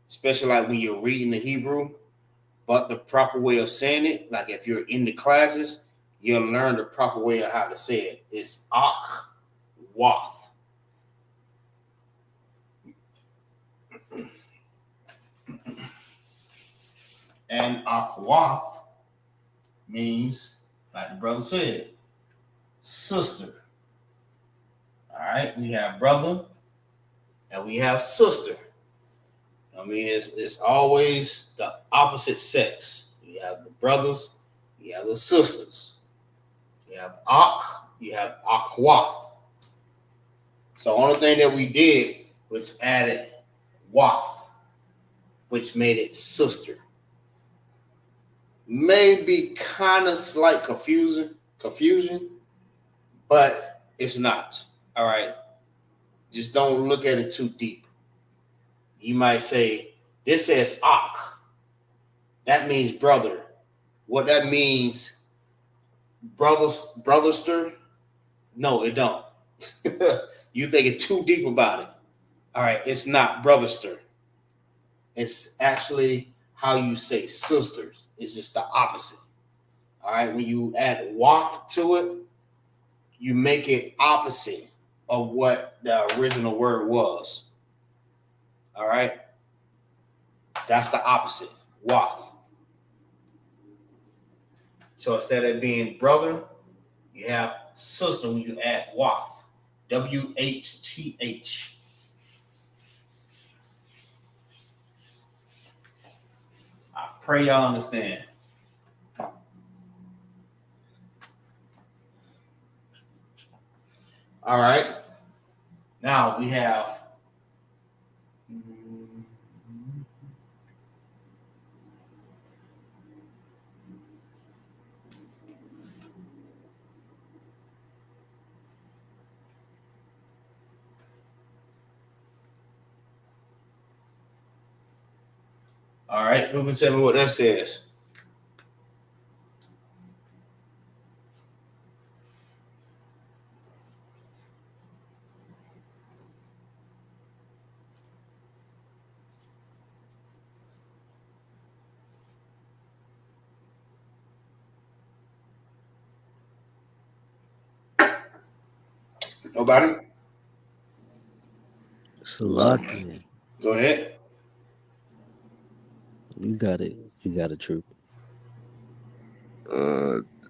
Especially like when you're reading the Hebrew. But the proper way of saying it, like if you're in the classes, you'll learn the proper way of how to say it. It's Ak, Wath. And Akwath means, like the brother said, sister. All right, we have brother and we have sister. I mean, it's always the opposite sex. You have the brothers, you have the sisters. You have Ak, you have Akwath. So the only thing that we did was added Wath, which made it sister. Maybe kind of slight confusion, but it's not. All right. Just don't look at it too deep. You might say, this says Ak. That means brother. What that means, brotherster? No, it don't. You thinking too deep about it. All right, it's not brotherster. It's actually how you say sisters. It's just the opposite. All right, when you add wath to it, you make it opposite of what the original word was. All right, that's the opposite, wath. So instead of being brother, you have sister when you add wath, WHTH. I pray y'all understand. All right. Now we have all right, who can tell me what that says? Nobody? Salakia. Go ahead. You got it. You got it, Troop.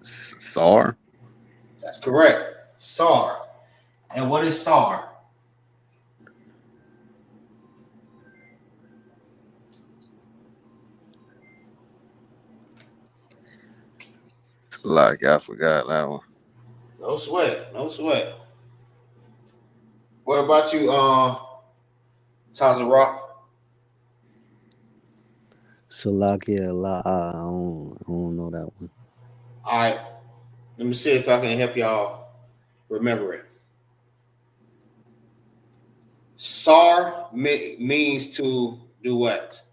SAR. That's correct. SAR. And what is SAR? Like I forgot that one. No sweat. No sweat. What about you, Taza Rock? Salakia la. I don't know that one. All right. Let me see if I can help y'all remember it. SAR means to do what?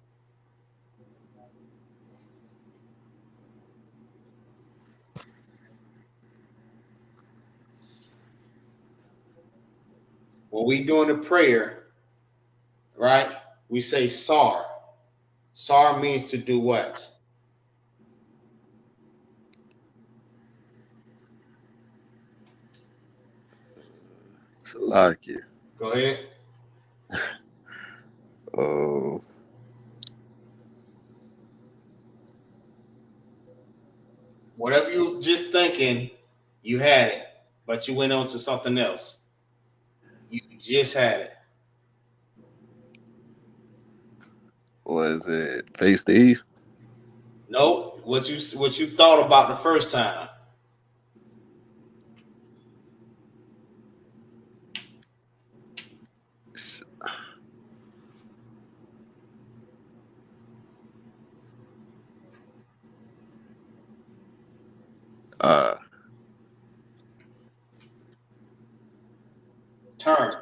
When we doing the prayer, right? We say SAR. SAR means to do what? Salakia. Go ahead. Oh, Whatever you just thinking, you had it, but you went on to something else. You just had it. Was it face the east? No, what you thought about the first time? Turn.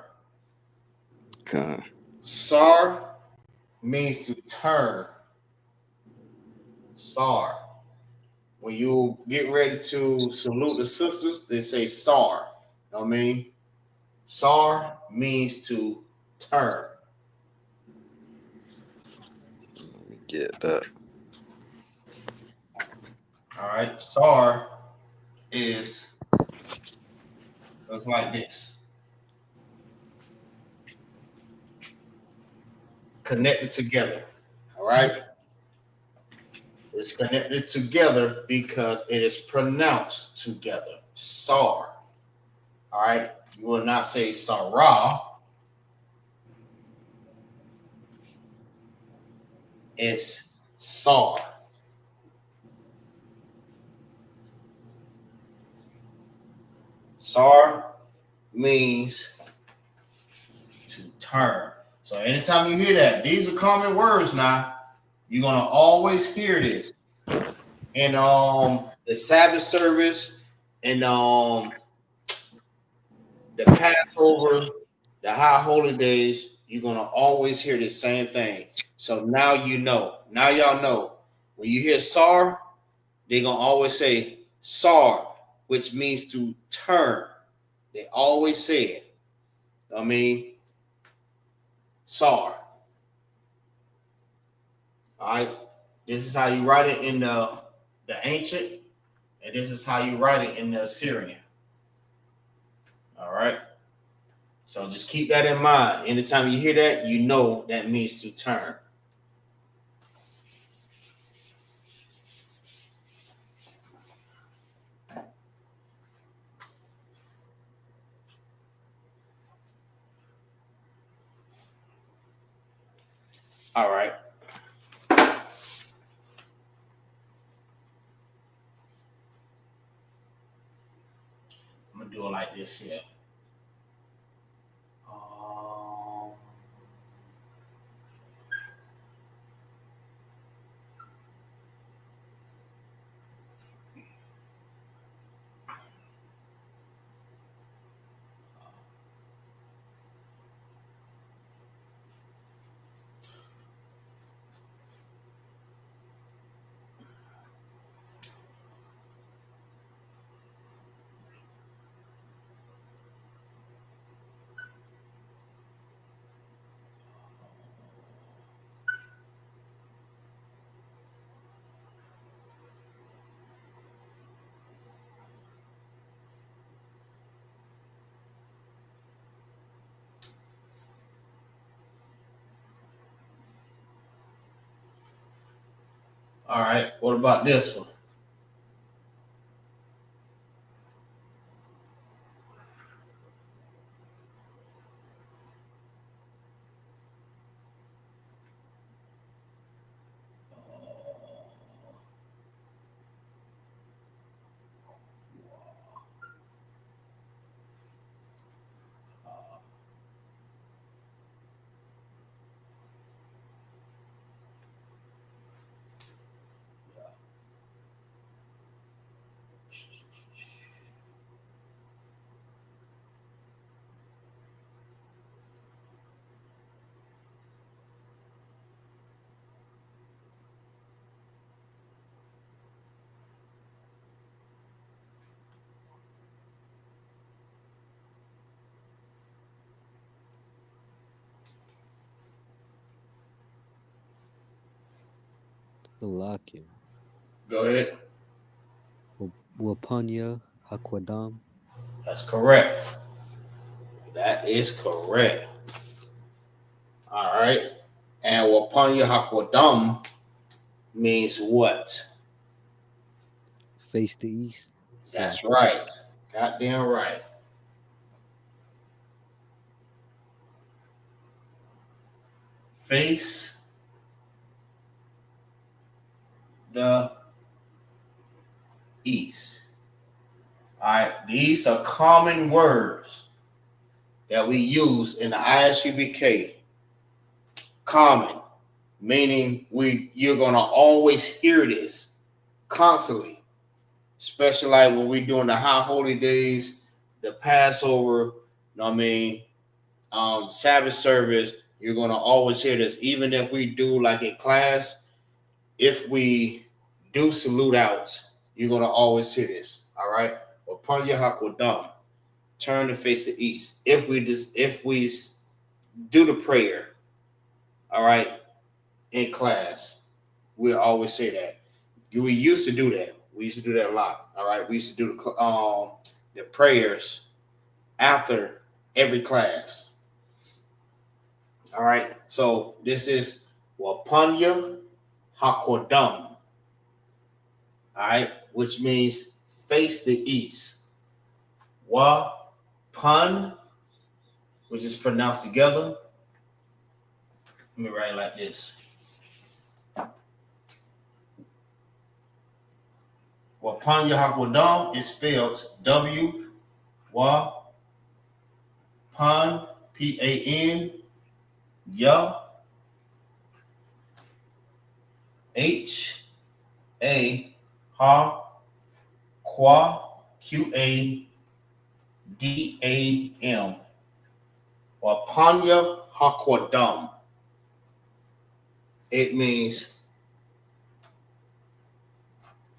Okay. Sar means to turn. Sar. When you get ready to salute the sisters, they say Sar. You know what I mean? Sar means to turn. Let me get that. All right. Sar is like this. Connected together. All right. It's connected together because it is pronounced together. Sar. All right. You will not say Sarah. It's Sar. Sar means to turn. So anytime you hear that, these are common words now. You're gonna always hear this. In the Sabbath service, and the Passover, the high holy days, you're gonna always hear the same thing. So now you know. Now y'all know. When you hear Sar, they're gonna always say Sar, which means to turn. They always say it. I mean, Sar. All right. This is how you write it in the ancient, and this is how you write it in the Assyrian. All right. So just keep that in mind. Anytime you hear that, you know that means to turn. All right. I'm gonna do it like this here. All right. What about this one? Salakia. Go ahead. Wapanya Hakwadam. That's correct. That is correct. All right. And Wapanya Hakodam means what? Face the east. That's right. Goddamn right. Face the east. All right, these are common words that we use in the ISUBK. Common, meaning you're gonna always hear this constantly, especially like when we're doing the high holy days, the Passover, you know what I mean, Sabbath service. You're gonna always hear this, even if we do like in class. If we do salute outs, you're gonna always hear this. All right. Upon Yahakwadam, turn to face the east. If we do the prayer, all right, in class, we'll always say that. We used to do that. We used to do that a lot. All right. We used to do the prayers after every class. All right. So this is Wapanya Hakodam. All right, which means face the east. Wapan, which is pronounced together. Let me write it like this. Wapanya Hakodam is spelled W Wa Pan Pan Ya H A Ha Qua Qadam. Wapanya Hakwadam. It means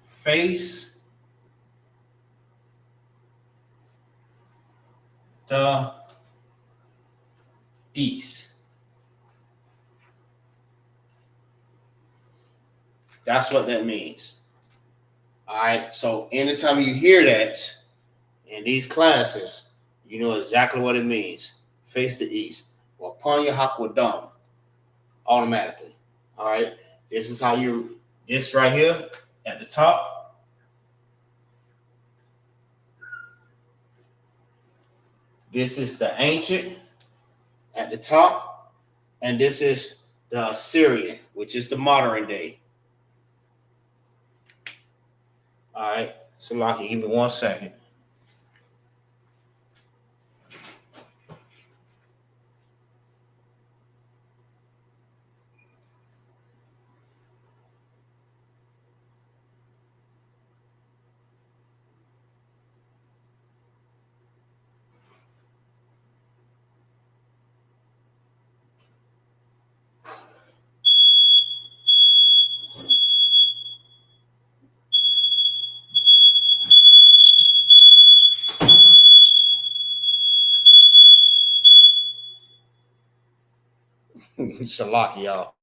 face the east. That's what that means. All right. So anytime you hear that in these classes, you know exactly what it means. Face the east. Wapanya Hakwadam. Automatically. All right. This is how this right here at the top. This is the ancient at the top. And this is the Assyrian, which is the modern day. All right. So, Lockie, give me 1 second. Shalaki, y'all.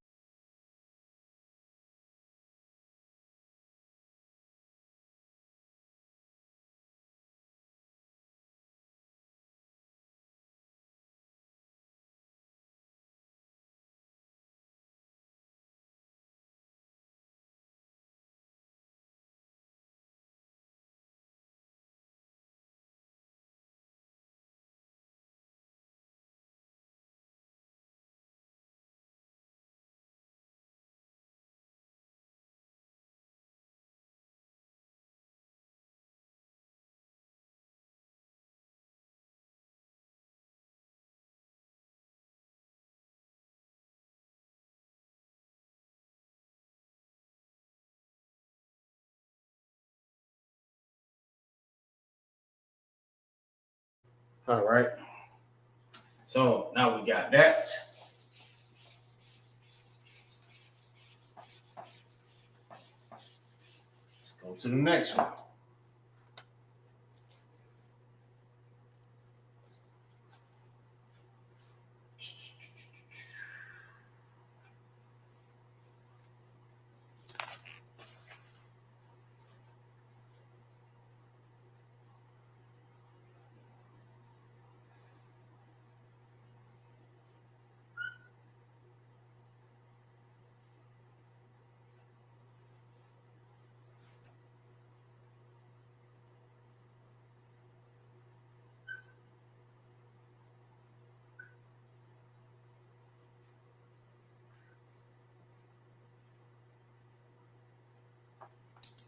All right. So now we got that. Let's go to the next one.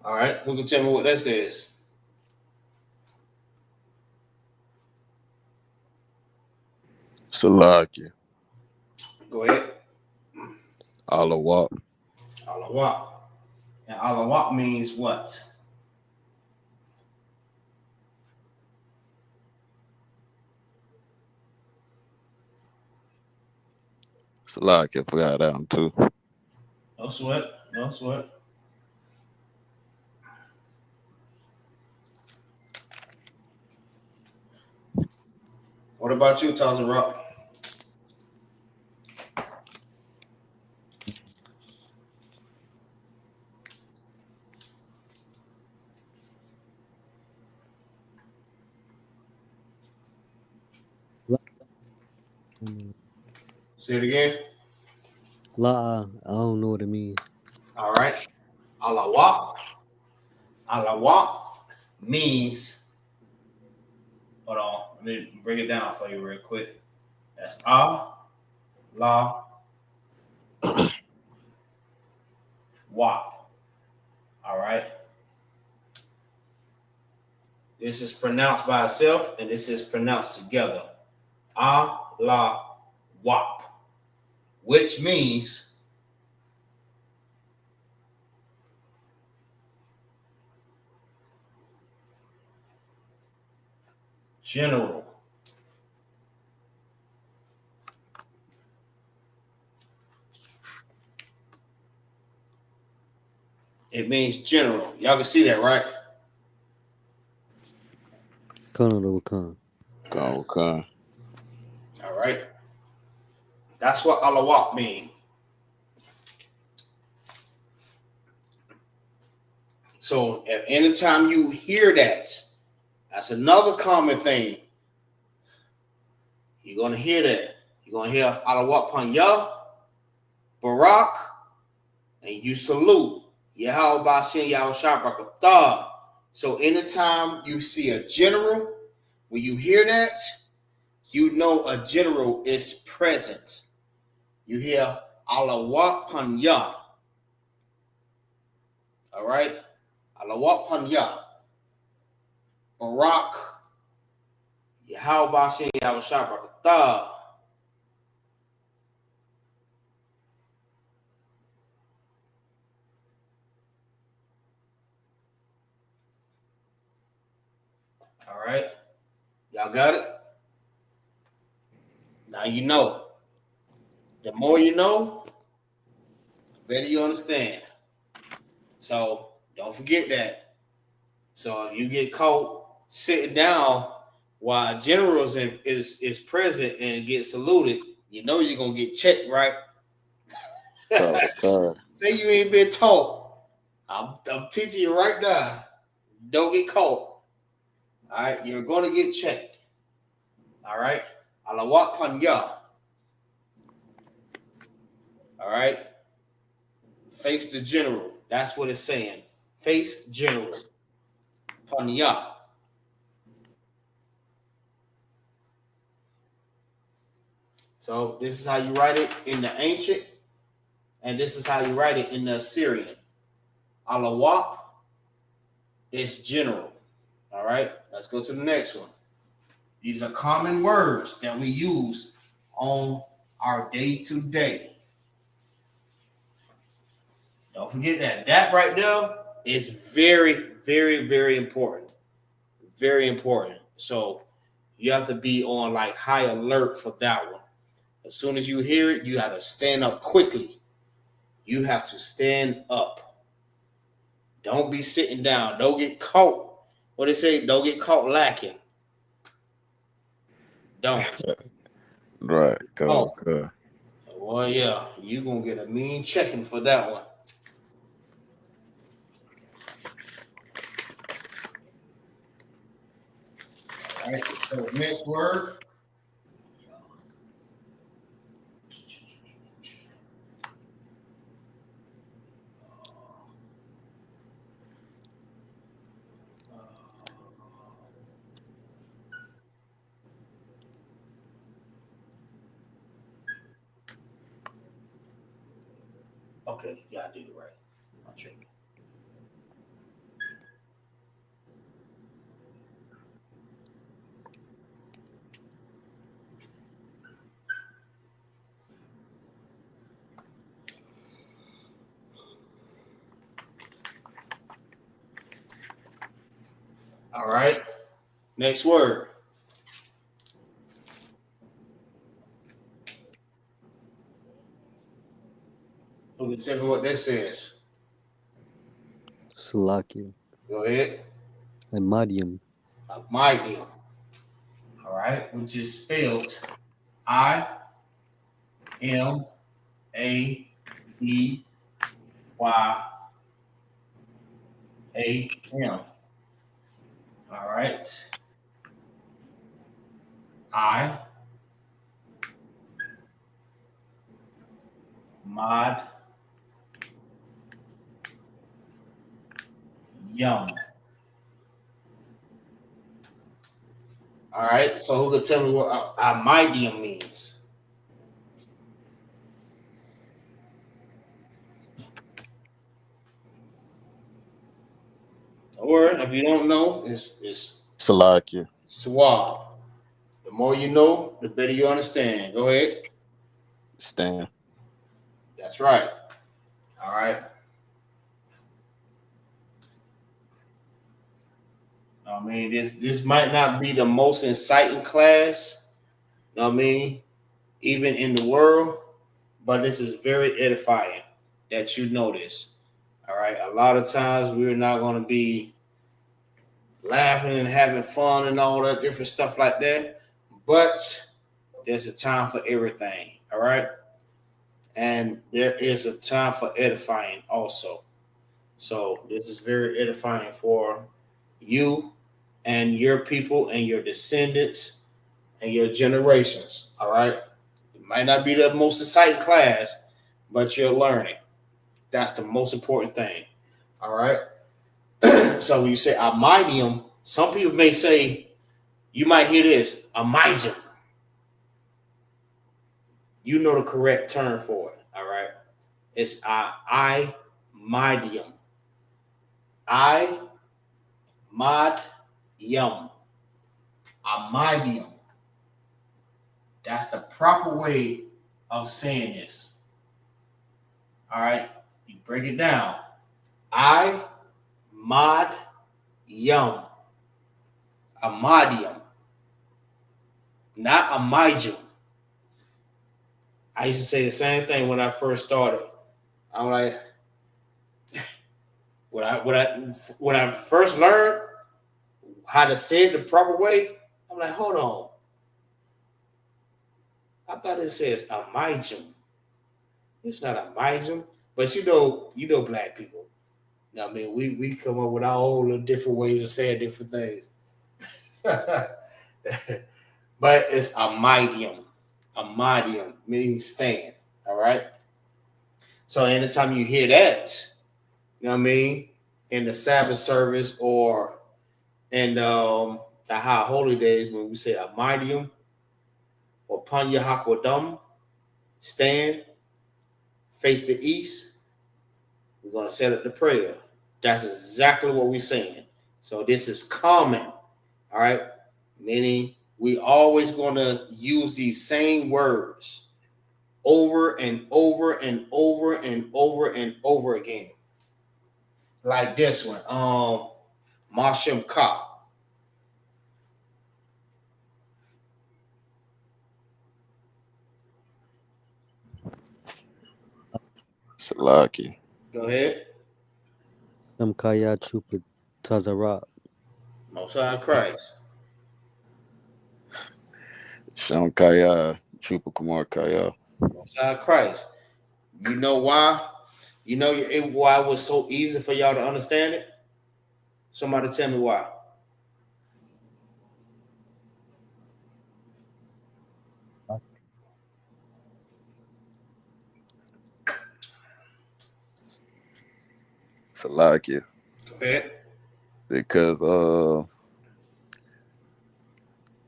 All right, who can tell me what that says? Salakia. Go ahead. Alawak. Alawak. And alawak means what? Salakia. Forgot that one too. No sweat. No sweat. What about you, Tazza Rock? Say it again. La'a, I don't know what it means. All right. Alawak. Alawak means, hold on, let me break it down for you real quick. That's la wap. All right. This is pronounced by itself, and this is pronounced together. La wap, which means general. It means general. Y'all can see that, right? Khan. Okay. All right. That's what alawak means. So if anytime you hear that, that's another common thing. You're going to hear that. You're going to hear alawak panya, barak, and you salute. Yahweh Bashin Yahushua Barakatah. So anytime you see a general, when you hear that, you know a general is present. You hear alawak panya. All right? Alawak panya. Barak. Yahweh Bashin Yahushua Barakatah. All right. Y'all got it? Now you know. The more you know, the better you understand. So don't forget that. So if you get caught sitting down while generals is present and get saluted, you know you're gonna get checked, right? Say you ain't been taught. I'm teaching you right now. Don't get caught. All right, you're gonna get checked. All right, alawak panya. All right, face the general. That's what it's saying. Face general. Panya. So this is how you write it in the ancient, and this is how you write it in the Assyrian. Alawak is general. All right, let's go to the next one. These are common words that we use on our day-to-day. Don't forget that. That right there is very, very, very important. Very important. So you have to be on like high alert for that one. As soon as you hear it, you have to stand up quickly. You have to stand up. Don't be sitting down. Don't get caught. What they say? Don't get caught lacking. Don't. Right. Oh. Okay. Well, yeah, you're going to get a mean checking for that one. All right, so next word. Okay, yeah, I did it right. I'm tripping. All right. Next word. Who can tell me what this is? Salakia. Go ahead. Imadium. Medium. All right. Which is spelled IMADYAM. All right. I mod yum. All right. So who can tell me what medium means? Don't worry. If you don't know, it's Salakia. suave. The more you know, the better you understand. Go ahead. Stand. That's right. All right. I mean, this might not be the most inciting class, you know what I mean, even in the world, but this is very edifying that you know this. All right. A lot of times we're not going to be laughing and having fun and all that different stuff like that, but there's a time for everything. All right. And there is a time for edifying also. So this is very edifying for you and your people and your descendants and your generations. All right. It might not be the most exciting class, but you're learning. That's the most important thing. All right. So when you say amidium, some people may say, you might hear this, amidium. You know the correct term for it. All right. It's imidium. I mod yum. Amidium. That's the proper way of saying this. All right. You break it down. I mod yum. Amadium. Not amidium. I used to say the same thing when I first started. I'm like, when I first learned how to say it the proper way, I'm like, hold on. I thought it says amidium. It's not amidium, but you know, black people. You know what I mean, we come up with our own little different ways of saying different things. But it's amidium. Amidium means stand. All right. So anytime you hear that, you know what I mean, in the Sabbath service or in the high holy days when we say amidium or panya hakwadam, stand, face the east, we're gonna set up the prayer. That's exactly what we're saying. So this is common, all right? Meaning we always gonna use these same words over and over and over and over and over again. Like this one, Mashem Ka. Salakia. Go ahead. Namkaya Chupa Tazarat. Most High Christ. Shankaya. Chupa Kumar Kaya. Most High Christ. You know why? You know why it was so easy for y'all to understand it? Somebody tell me why. Salakia. Go ahead. Because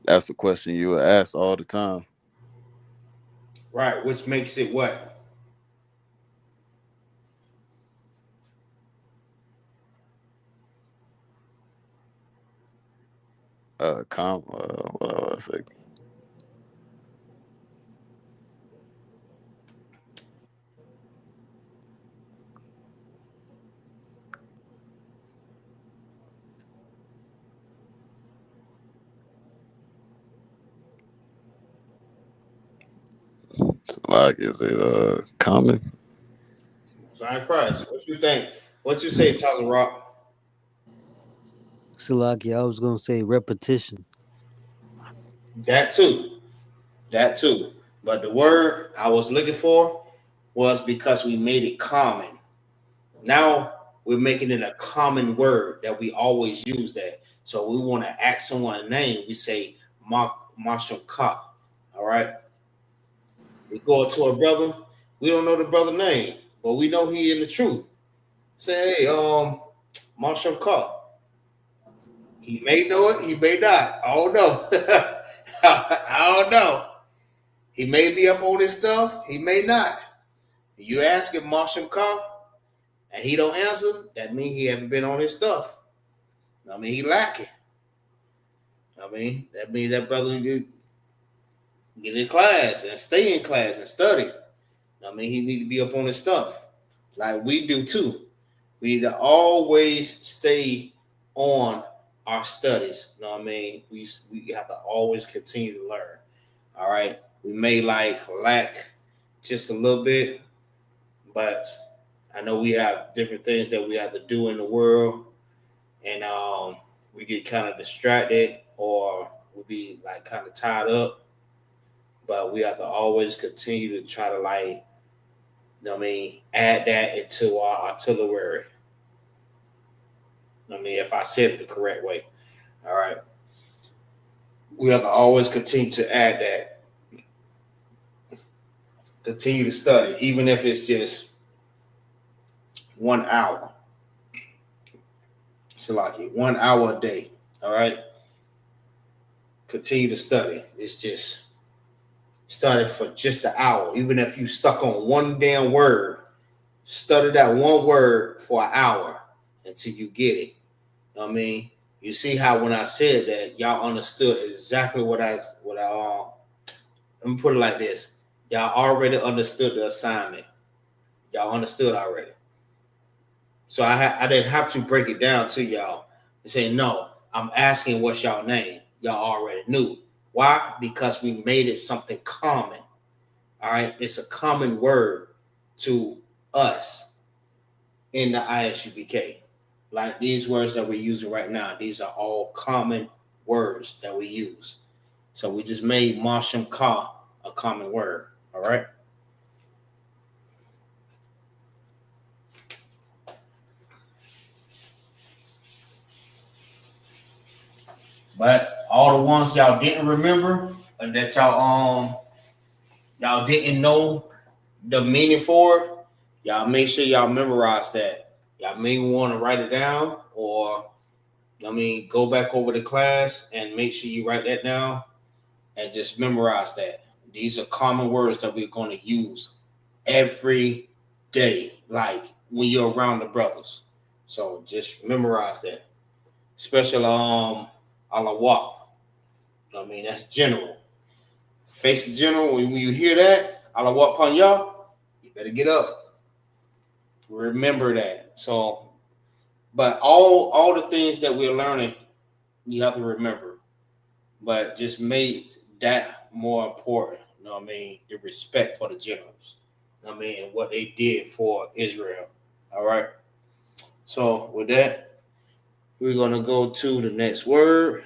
that's the question you were asked all the time. Right, which makes it what? What I was say? Like, is it common? Zion Christ. What you think? What you say, Tyler Rock? Salaki, I was gonna say repetition. That too. That too. But the word I was looking for was because we made it common. Now we're making it a common word that we always use that. So we want to ask someone a name. We say Marshall Ka. All right. We go to a brother. We don't know the brother name, but we know he in the truth. Say, hey, Marshall Ka. He may know it. He may not. I don't know. I don't know. He may be up on his stuff. He may not. You ask him Marshall Ka, and he don't answer, that means he haven't been on his stuff. I mean, he lacking. I mean, that means that brother get in class and stay in class and study. I mean, he need to be up on his stuff, like we do too. We need to always stay on our studies. You know what I mean? We have to always continue to learn. All right. We may lack just a little bit, but I know we have different things that we have to do in the world, and we get kind of distracted or we be like kind of tied up. But we have to always continue to try to you know what I mean, add that into our artillery. I mean, if I said it the correct way. All right. We have to always continue to add that. Continue to study, even if it's just 1 hour. So like 1 hour a day. All right. Continue to study. It's just study for just an hour. Even if you stuck on one damn word, study that one word for an hour until you get it. You know what I mean? You see how when I said that, y'all understood exactly what I let me put it like this. Y'all already understood the assignment. Y'all understood already. So I didn't have to break it down to y'all and say, no, I'm asking what's y'all name. Y'all already knew. Why? Because we made it something common. All right. It's a common word to us in the ISUPK. Like these words that we're using right now, these are all common words that we use. So we just made Marsham Ka a common word. All right. But all the ones y'all didn't remember and that y'all didn't know the meaning for, y'all make sure y'all memorize that. Y'all may want to write it down or go back over the class and make sure you write that down and just memorize that. These are common words that we're going to use every day, like when you're around the brothers. So just memorize that. Special alawak. That's general. Face the general. When you hear that, alawak upon y'all, you better get up. Remember that. So, but all the things that we're learning, you have to remember. But just make that more important. You know what I mean? The respect for the generals. You know what I mean? And what they did for Israel. All right. So with that, we're gonna go to the next word.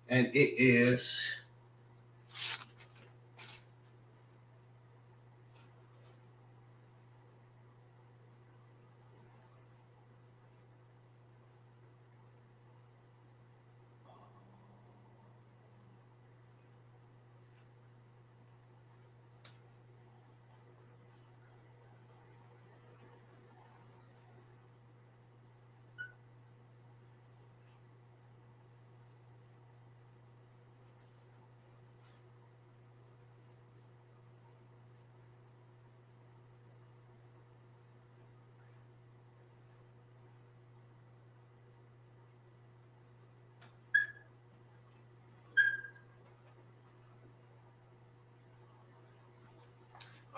And it is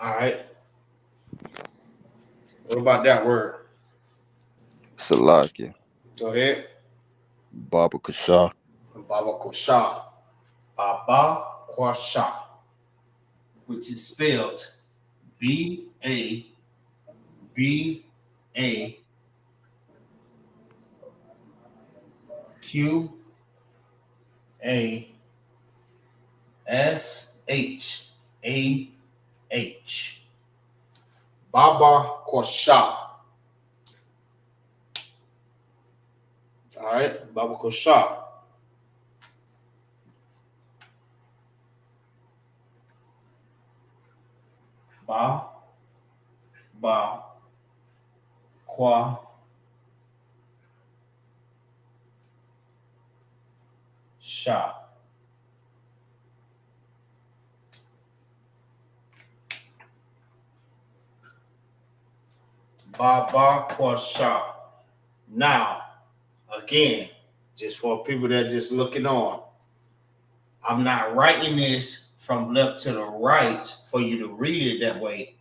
all right. What about that word? Salaki. Go ahead. Baba Kasha. Baba Kosha. Baba Kwasha. which is spelled BABAQASHAH. Baba Kosha. All right, Baba Kosha. Ba Kwa Sha. Baba Kosha. Now, again, just for people that are just looking on, I'm not writing this from left to the right for you to read it that way.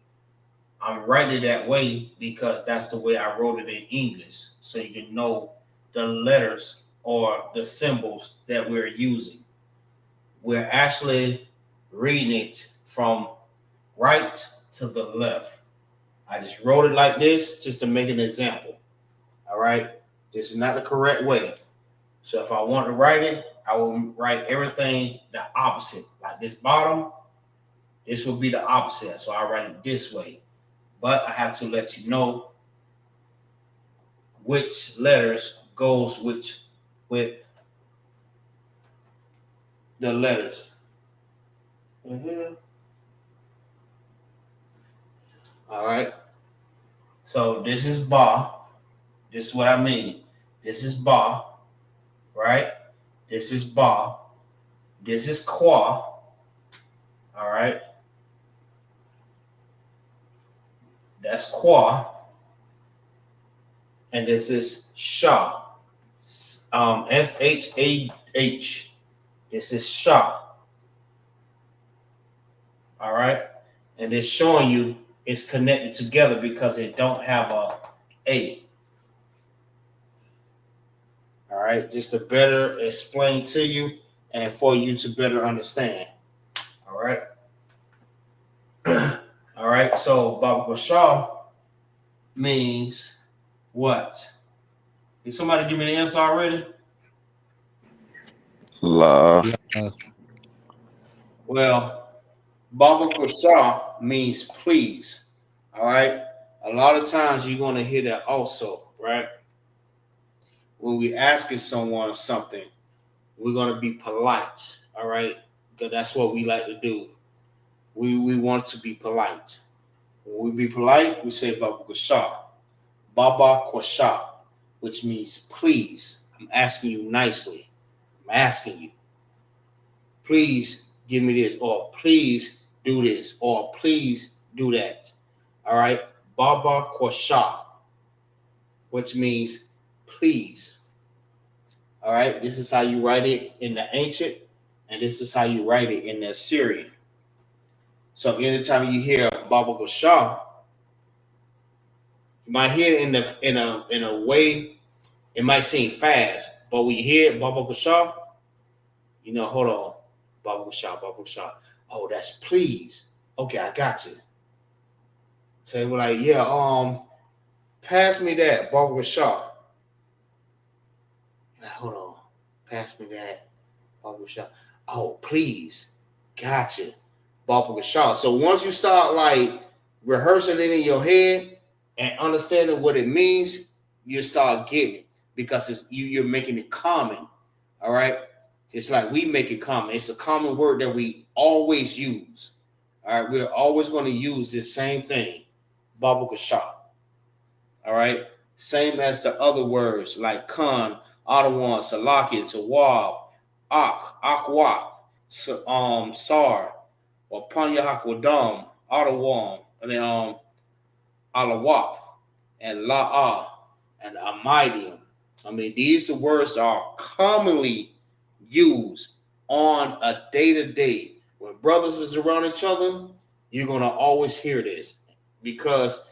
I'm writing it that way because that's the way I wrote it in English, so you can know the letters or the symbols that we're using. We're actually reading it from right to the left. I just wrote it like this just to make an example. All right, this is not the correct way. So if I want to write it, I will write everything the opposite. Like this bottom, this will be the opposite. So I write it this way. But I have to let you know which letters goes with the letters. Mm-hmm. All right. So this is Ba. This is what I mean. This is Ba, right? This is Ba. This is Kwa. All right. That's Kwa. And this is Sha. SHAH. This is Sha. All right. And it's showing you it's connected together because it don't have a. All right. Just to better explain to you and for you to better understand. All right. All right. So Baba Bashar means what? Did somebody give me the answer already? La. Well, Baba Bashar means please. All right. A lot of times you're going to hear that also, right? When we asking someone something, we're going to be polite. All right. Because that's what we like to do. We want to be polite. When we be polite, we say Baba Bashar. Baba Kwasha, which means please. I'm asking you nicely. I'm asking you. Please give me this, or please do this, or please do that. All right. Baba Kwasha, which means please. All right. This is how you write it in the ancient, and this is how you write it in the Assyrian. So anytime you hear Baba Kwasha, you might hear it in a way, it might seem fast, but when you hear it, Baba Kwasha, you know, hold on. Baba Kwasha, Baba Kwasha. Oh, that's please. Okay, I got you. So we're like, yeah, pass me that, Baba Kwasha. Like, hold on. Pass me that, Baba Kwasha. Oh, please. Gotcha. Baba Kwasha. So once you start like rehearsing it in your head and understanding what it means, you start getting it because it's you're making it common. All right. Just like we make it common. It's a common word that we always use. All right. We're always going to use this same thing. Baba Kwasha. All right. Same as the other words like Khan, Ottawa, Salaki, Tawab, Ak, Akwath, Sar, or Panyahakwadam, Ottawa, and then Alawap, and La'ah, and Amidium. I mean, these are the words that are commonly used on a day-to-day. When brothers is around each other, you're going to always hear this because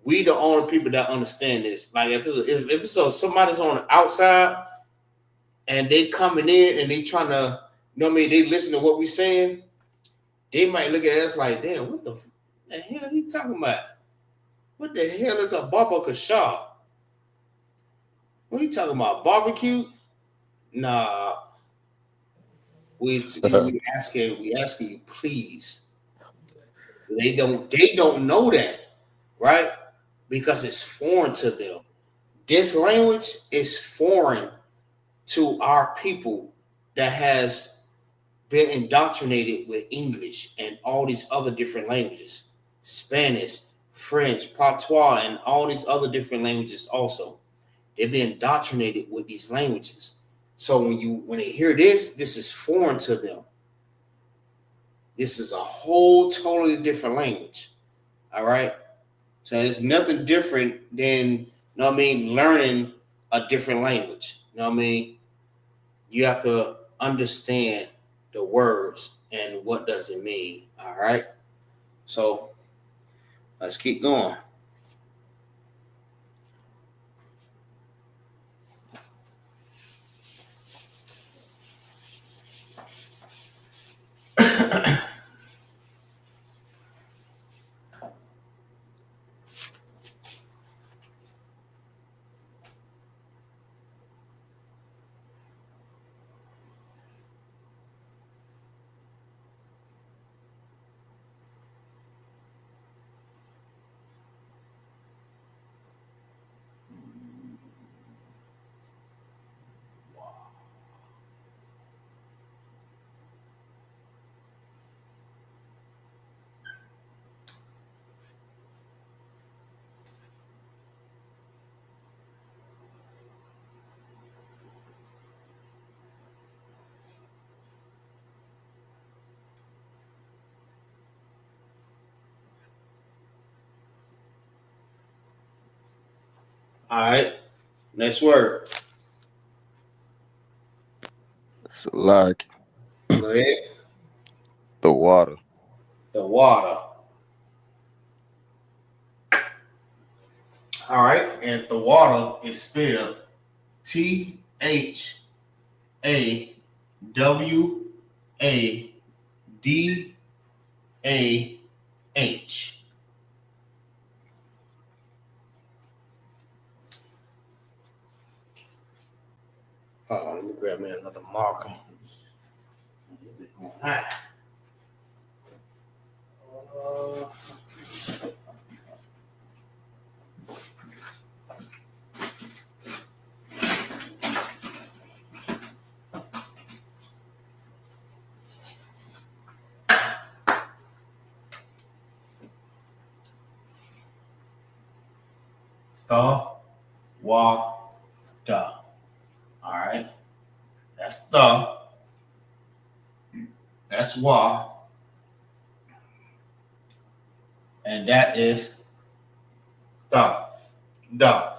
we the only people that understand this. Like if somebody's on the outside and they coming in and they trying to, you know what I mean, they listen to what we saying, they might look at us like, damn, what the hell he talking about? What the hell is a Baba Kasha? What are you talking about? Barbecue? Nah. We asking you, please. They don't know that, right? Because it's foreign to them. This language is foreign to our people that has been indoctrinated with English and all these other different languages, Spanish, French, patois, and all these other different languages also. They've been indoctrinated with these languages. So when they hear this is foreign to them. This is a whole totally different language. All right. So it's nothing different than, learning a different language. You have to understand the words and what does it mean. All right. So let's keep going. All right. Next word. Salak. Go ahead. The water. The water. All right. And the water is spelled THAWADA. Hold on, let me grab me another marker. All right. Da. All right. That's the. That's wa. And that is the. Da.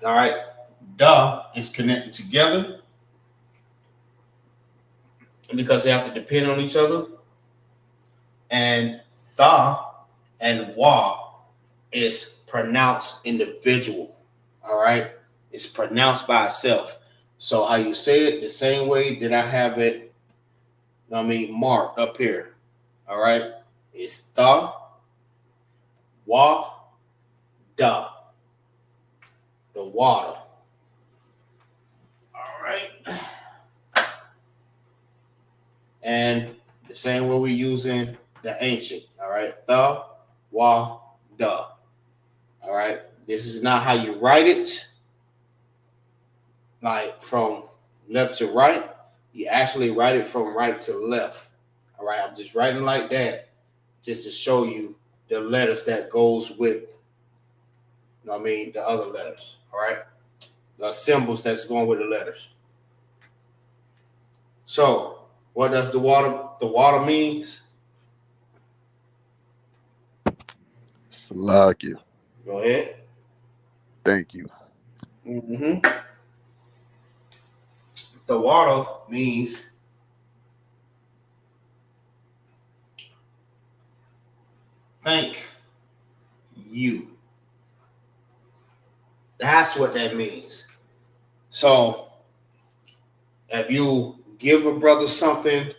All right. Da is connected together because they have to depend on each other. And the and wa is pronounced individual. All right. It's pronounced by itself. So how you say it, the same way that I have it, marked up here. All right. It's the, wa, da. The water. All right. And the same way we're using the ancient. All right. The, wa, da. All right. This is not how you write it. Like from left to right, you actually write it from right to left. All right, I'm just writing like that just to show you the letters that goes with, the other letters. All right, the symbols that's going with the letters. So, what does the water means? Salakia. Go ahead. Thank you. Mm-hmm. The water means thank you. That's what that means. So if you give a brother something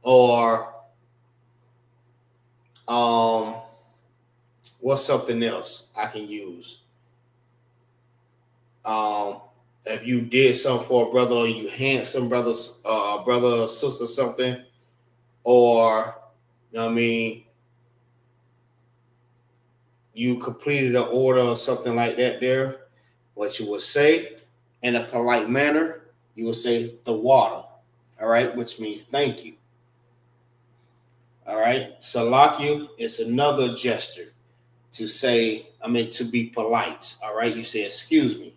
or Um, what's something else I can use? If you did something for a brother, or you hand some brothers, brother or sister something, or you know what I mean, you completed an order or something like that. There, what you would say in a polite manner, you would say the water. All right, which means thank you. All right, salakia is another gesture to say, to be polite. All right, you say excuse me.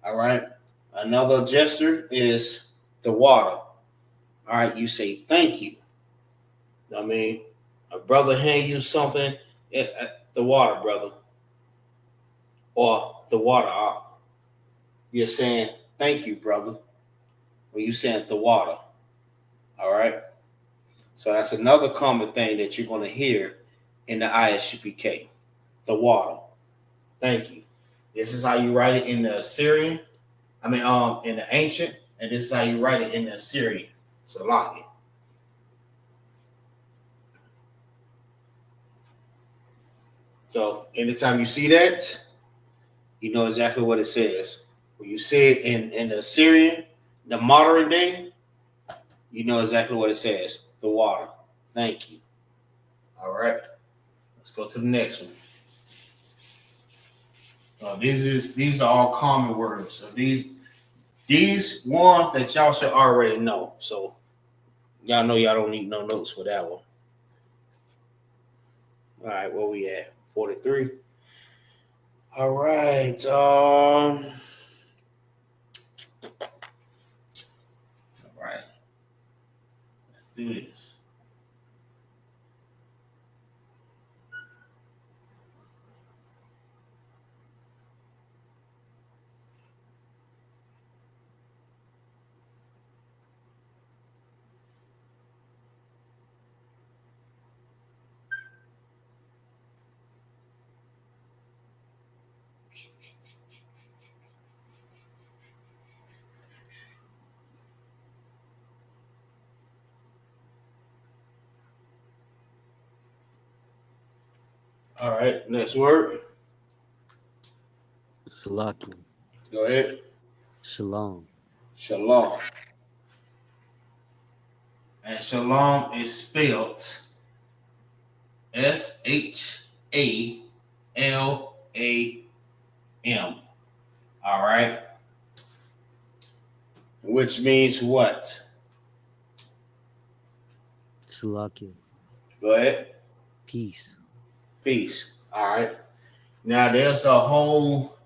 All right, another gesture is the water. All right, you say thank you. A brother hand you something, the water, brother, or the water. You're saying thank you, brother, or you saying the water. All right. So that's another common thing that you're going to hear in the ISUPK, the water. Thank you. This is how you write it in the Assyrian. In the ancient, and this is how you write it in the Assyrian. Salaki. So anytime you see that, you know exactly what it says. When you see it in the Assyrian, the modern day, you know exactly what it says. The water. Thank you. All right. Let's go to the next one. These are all common words. So these ones that y'all should already know. So y'all know y'all don't need no notes for that one. All right, where we at? 43. All right. All right. Let's do this. All right, next word. Salakia. Go ahead. Shalom. Shalom. And shalom is spelled SHALAM. All right. Which means what? Salakia. Go ahead. Peace. Peace. All right. Now there's a whole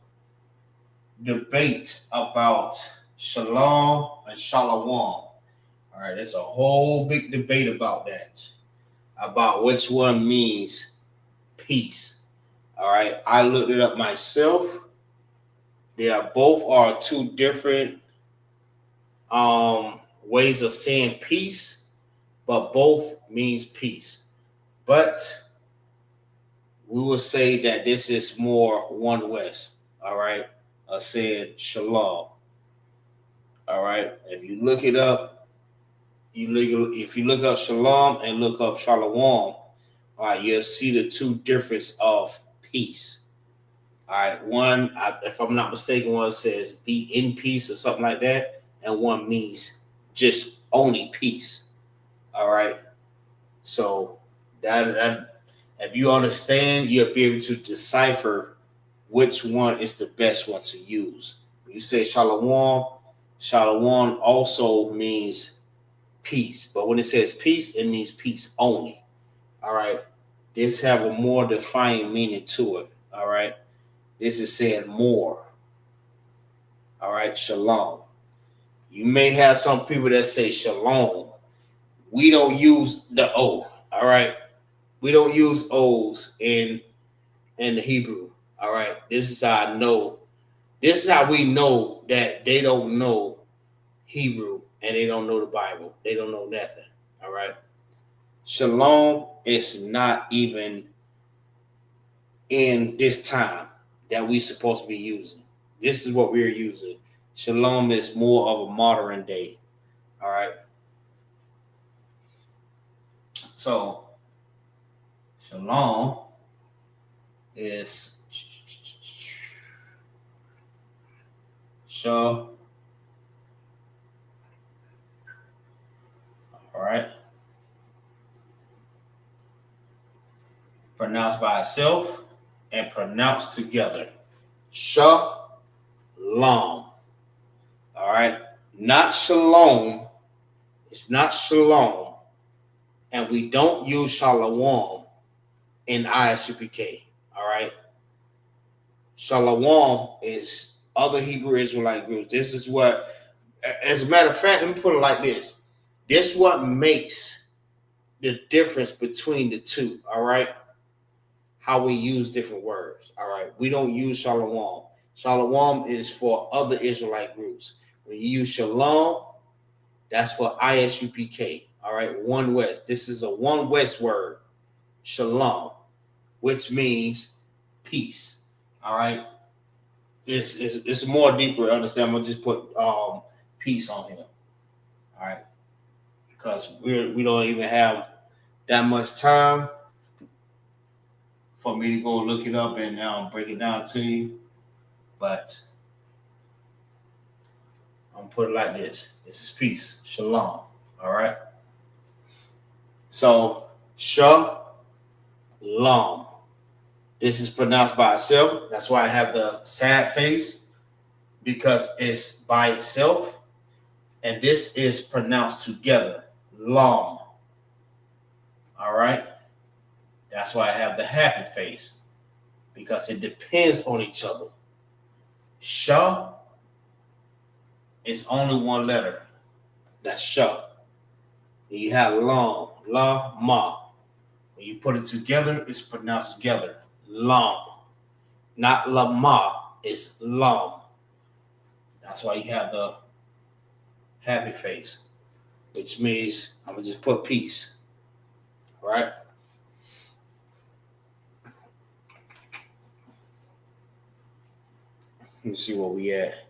debate about shalom and shalom. All right. There's a whole big debate about that, about which one means peace. All right. I looked it up myself. They are both two different ways of saying peace, but both means peace. But we will say that this is more one West, all right, saying shalom. All right. If you look it up, if you look up shalom and look up shalom, all right, you'll see the two difference of peace. All right, one, if I'm not mistaken, one says be in peace or something like that, and one means just only peace. All right, so that if you understand, you'll be able to decipher which one is the best one to use. When you say shalom, shalom also means peace, but when it says peace, it means peace only. All right, this have a more defined meaning to it. All right. This is saying more. All right, shalom. You may have some people that say shalom. We don't use the O. All right, we don't use O's in the Hebrew. All right, this is how I know. This is how we know that they don't know Hebrew and they don't know the Bible. They don't know nothing. All right, shalom is not even in this time that we supposed to be using. This is what we're using. Shalom is more of a modern day. All right. So Shalom is Shalom. All right. Pronounced by itself and pronounced together. Shalom. All right. Not shalom. It's not shalom. And we don't use shalom in Isupk. All right. Shalom is other Hebrew Israelite groups. This is what, as a matter of fact, let me put it like this. This is what makes the difference between the two. All right. How we use different words. All right. We don't use shalom. Shalom is for other Israelite groups. When you use shalom, that's for Isupk. All right. One West. This is a one West word. Shalom, which means peace. All right. It's more deeper. Understand? I'm gonna just put peace on here. All right. Because we don't even have that much time for me to go look it up and break it down to you. But I'm gonna put it like this. This is peace. Shalom. All right. So shalom. This is pronounced by itself. That's why I have the sad face, because it's by itself. And this is pronounced together. Long. All right. That's why I have the happy face, because it depends on each other. Sha is only one letter. That's sha. You have long, la, ma. When you put it together, it's pronounced together. Long. Not la ma, it's long. That's why you have the happy face, which means I'm going to just put peace. All right? Let's see where we at.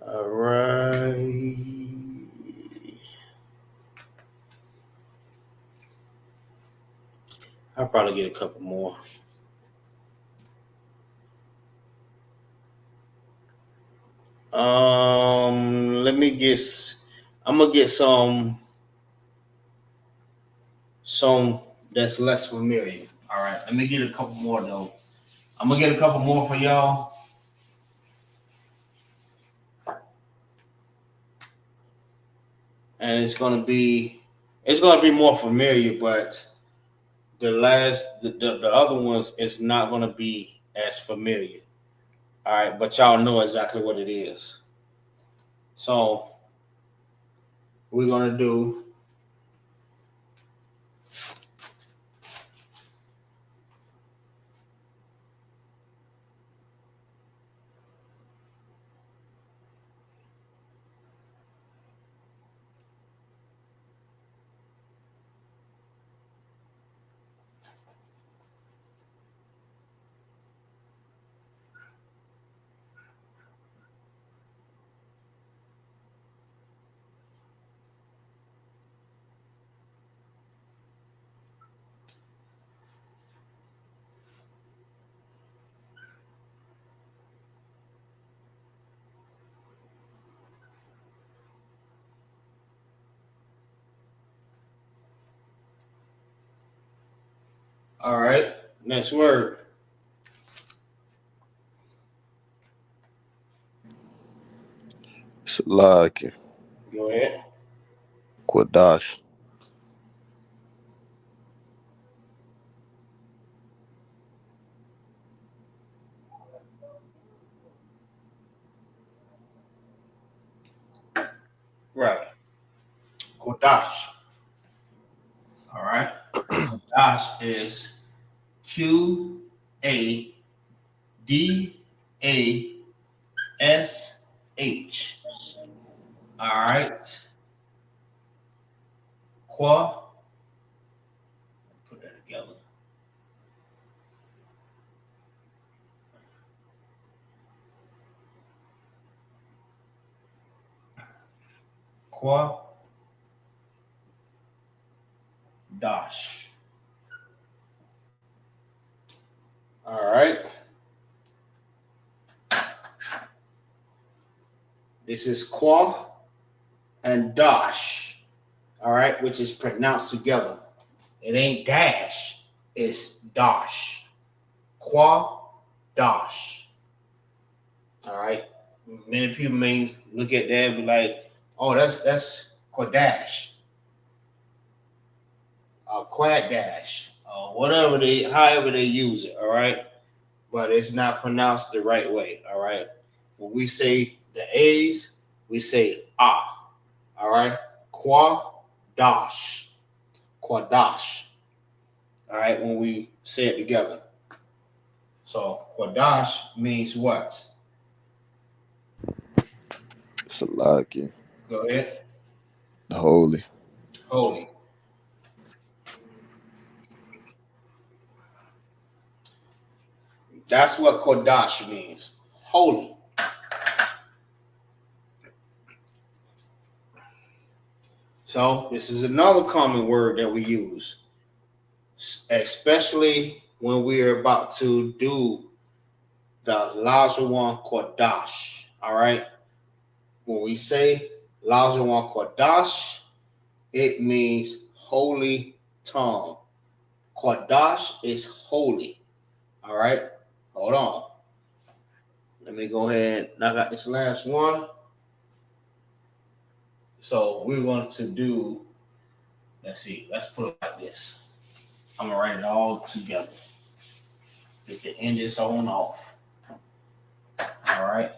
All right. I'll probably get a couple more. I'm gonna get some that's less familiar. All right, let me get a couple more though. I'm gonna get a couple more for y'all. And it's gonna be more familiar, but the other ones is not gonna be as familiar. All right, but y'all know exactly what it is. So we're gonna do all right. Next word. Salaki. Go ahead. Qadash. Right. Qadash. All right. Qadash is Qadash. All right. Qua. Put that together. Qua. Dash. All right. This is Qua and Dash. All right, which is pronounced together. It ain't dash, it's Dash. Qua, Dash. All right. Many people may look at that and be like, oh, that's Qadash. Quad dash, whatever however they use it, all right, but it's not pronounced the right way, all right. When we say the A's, we say ah, all right. Qadash, Qadash, all right. When we say it together, so Qadash means what? Salaki. Go ahead. Holy. Holy. That's what Qadash means. Holy. So this is another common word that we use, especially when we are about to do the Lashawan Qadash. All right. When we say Lashawan Qadash, it means holy tongue. Qadash is holy. All right. Hold on. Let me go ahead and knock out this last one. So we're going to do, let's see, let's put it like this. I'm going to write it all together just to end this on off. All right.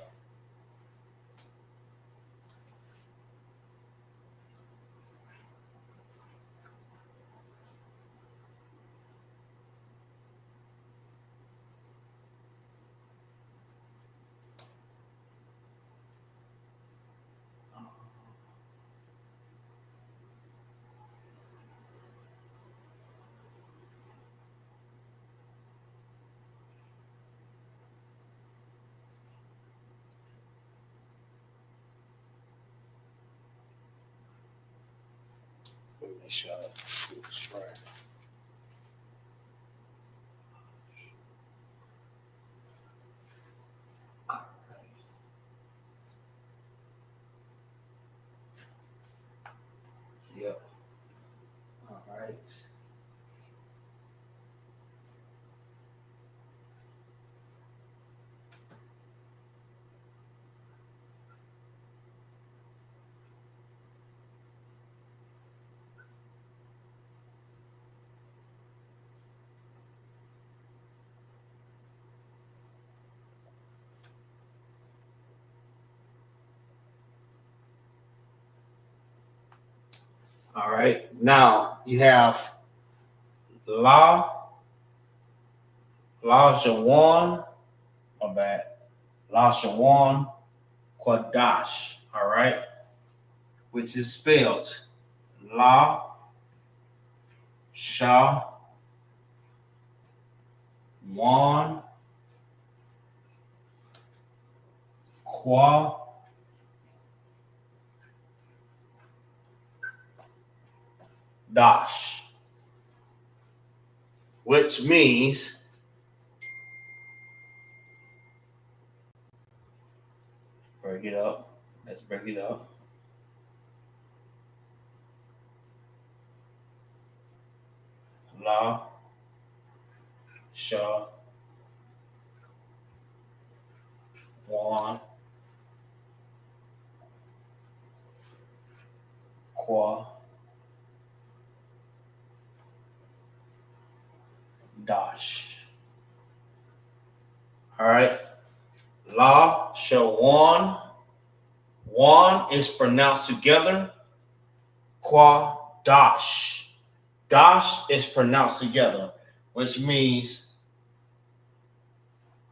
Let me make sure I do this right. Yep. All right. All right. Now you have Lashawan, my bad. Lashawan Qadash. All right. Which is spelled La Sha Wan Qua Dash, which means break it up. Let's break it up. La Sha Wan Qua Dash. All right. La Shawan. Wan is pronounced together. Qua Dash. Dash is pronounced together, which means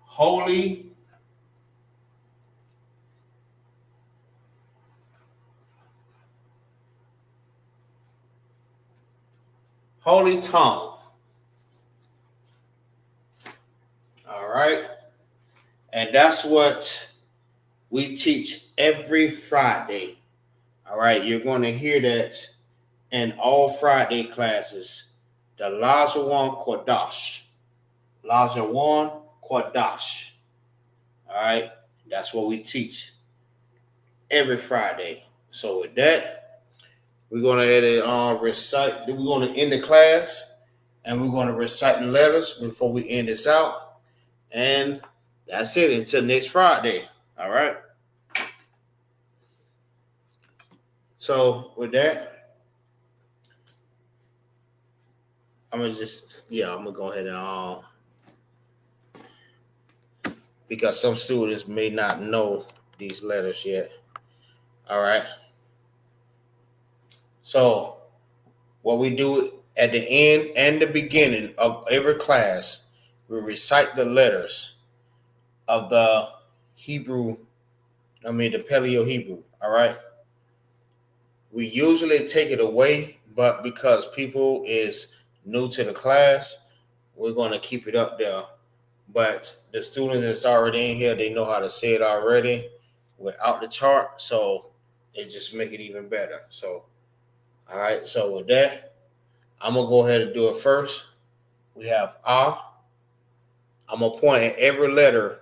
holy, holy tongue. All right. And that's what we teach every Friday. All right. You're going to hear that in all Friday classes. The Lashawan Qadash. Lashawan Qadash. All right, that's what we teach every Friday. So with that, we're gonna recite. We're gonna end the class, and we're gonna recite the letters before we end this out. And that's it until next Friday. All right. So with that, I'm gonna go ahead and because some students may not know these letters yet. All right. So what we do at the end and the beginning of every class, we recite the letters of the Paleo Hebrew. All right. We usually take it away, but because people is new to the class, we're going to keep it up there. But the students that's already in here, they know how to say it already without the chart, so it just make it even better. So, all right. So with that, I'm gonna go ahead and do it first. We have Ah. I'm gonna point at every letter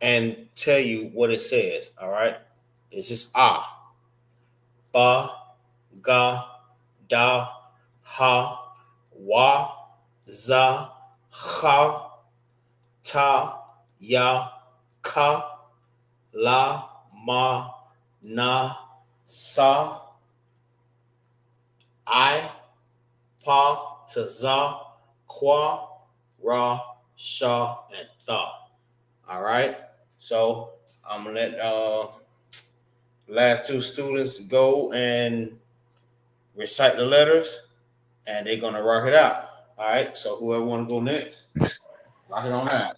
and tell you what it says. All right. It's just Ah. Ba, Ga, Da, Ha, Wa, Za, Ha, Ta, Ya, Ka, La, Ma, Na, Sa, I, Pa, Taza, Kwa, Ra, Sha, and Tha. All right. So I'm gonna let last two students go and recite the letters, and they're gonna rock it out. All right. So whoever want to go next, rock it on out.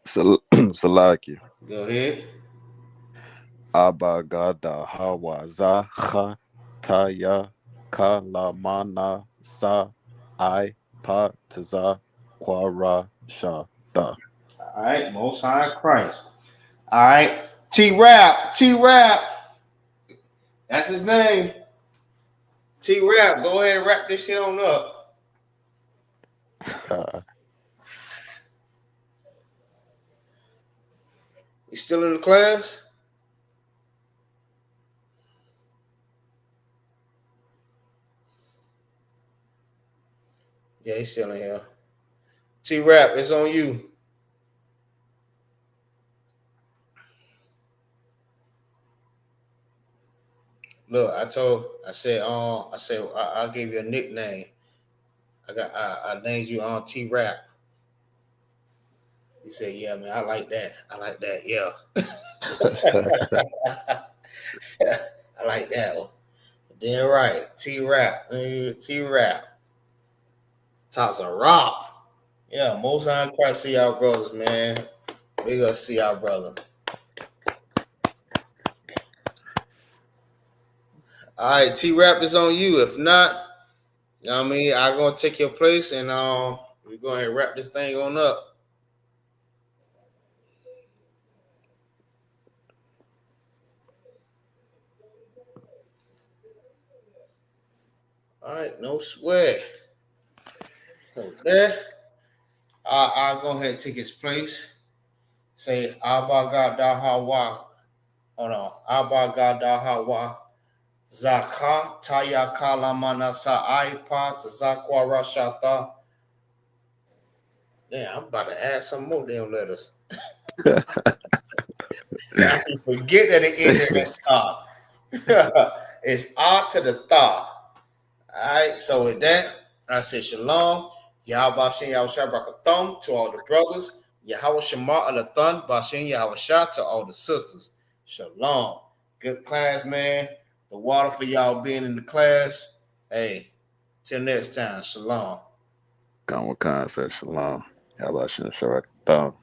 Salaki. Go ahead. Abagada hawaza ha taya kalamana sa I pa taza quara sha da. All right. Most High Christ. All right. T-Rap. T-Rap. That's his name. T-Rap. Go ahead and wrap this shit on up. You still in the class? Yeah, he's still in here. T-Rap, it's on you. Look, I said, I'll give you a nickname. I named you on T-Rap. He said, yeah, man, I like that. I like that, yeah. I like that one. Damn right. T-Rap. T-Rap. Talks a rock. Yeah, most time Christ see our brothers, man. We gonna see our brother. All right, T-Rap is on you. If not, you know what I mean, I'm gonna take your place and we're gonna wrap this thing on up. All right, no sweat. So there, I'll go ahead and take his place. Say Abba Gada Hawa. Hold on. Abba Gada Hawa. Zaka Taya Kalamana Sa'aipa Tazakwa Rashata. Damn, I'm about to add some more damn letters. I can forget that it ended at Tha. It's A to the Tha. All right, so with that, I say Shalom. Yahweh Bashin Yahweh Brakathum to all the brothers. Yahweh Shema Alathan Bashin Yahweh Shah to all the sisters. Shalom. Good class, man. The water for y'all being in the class. Hey, till next time. Shalom. Come with concept shalom. How about you? Shabbat.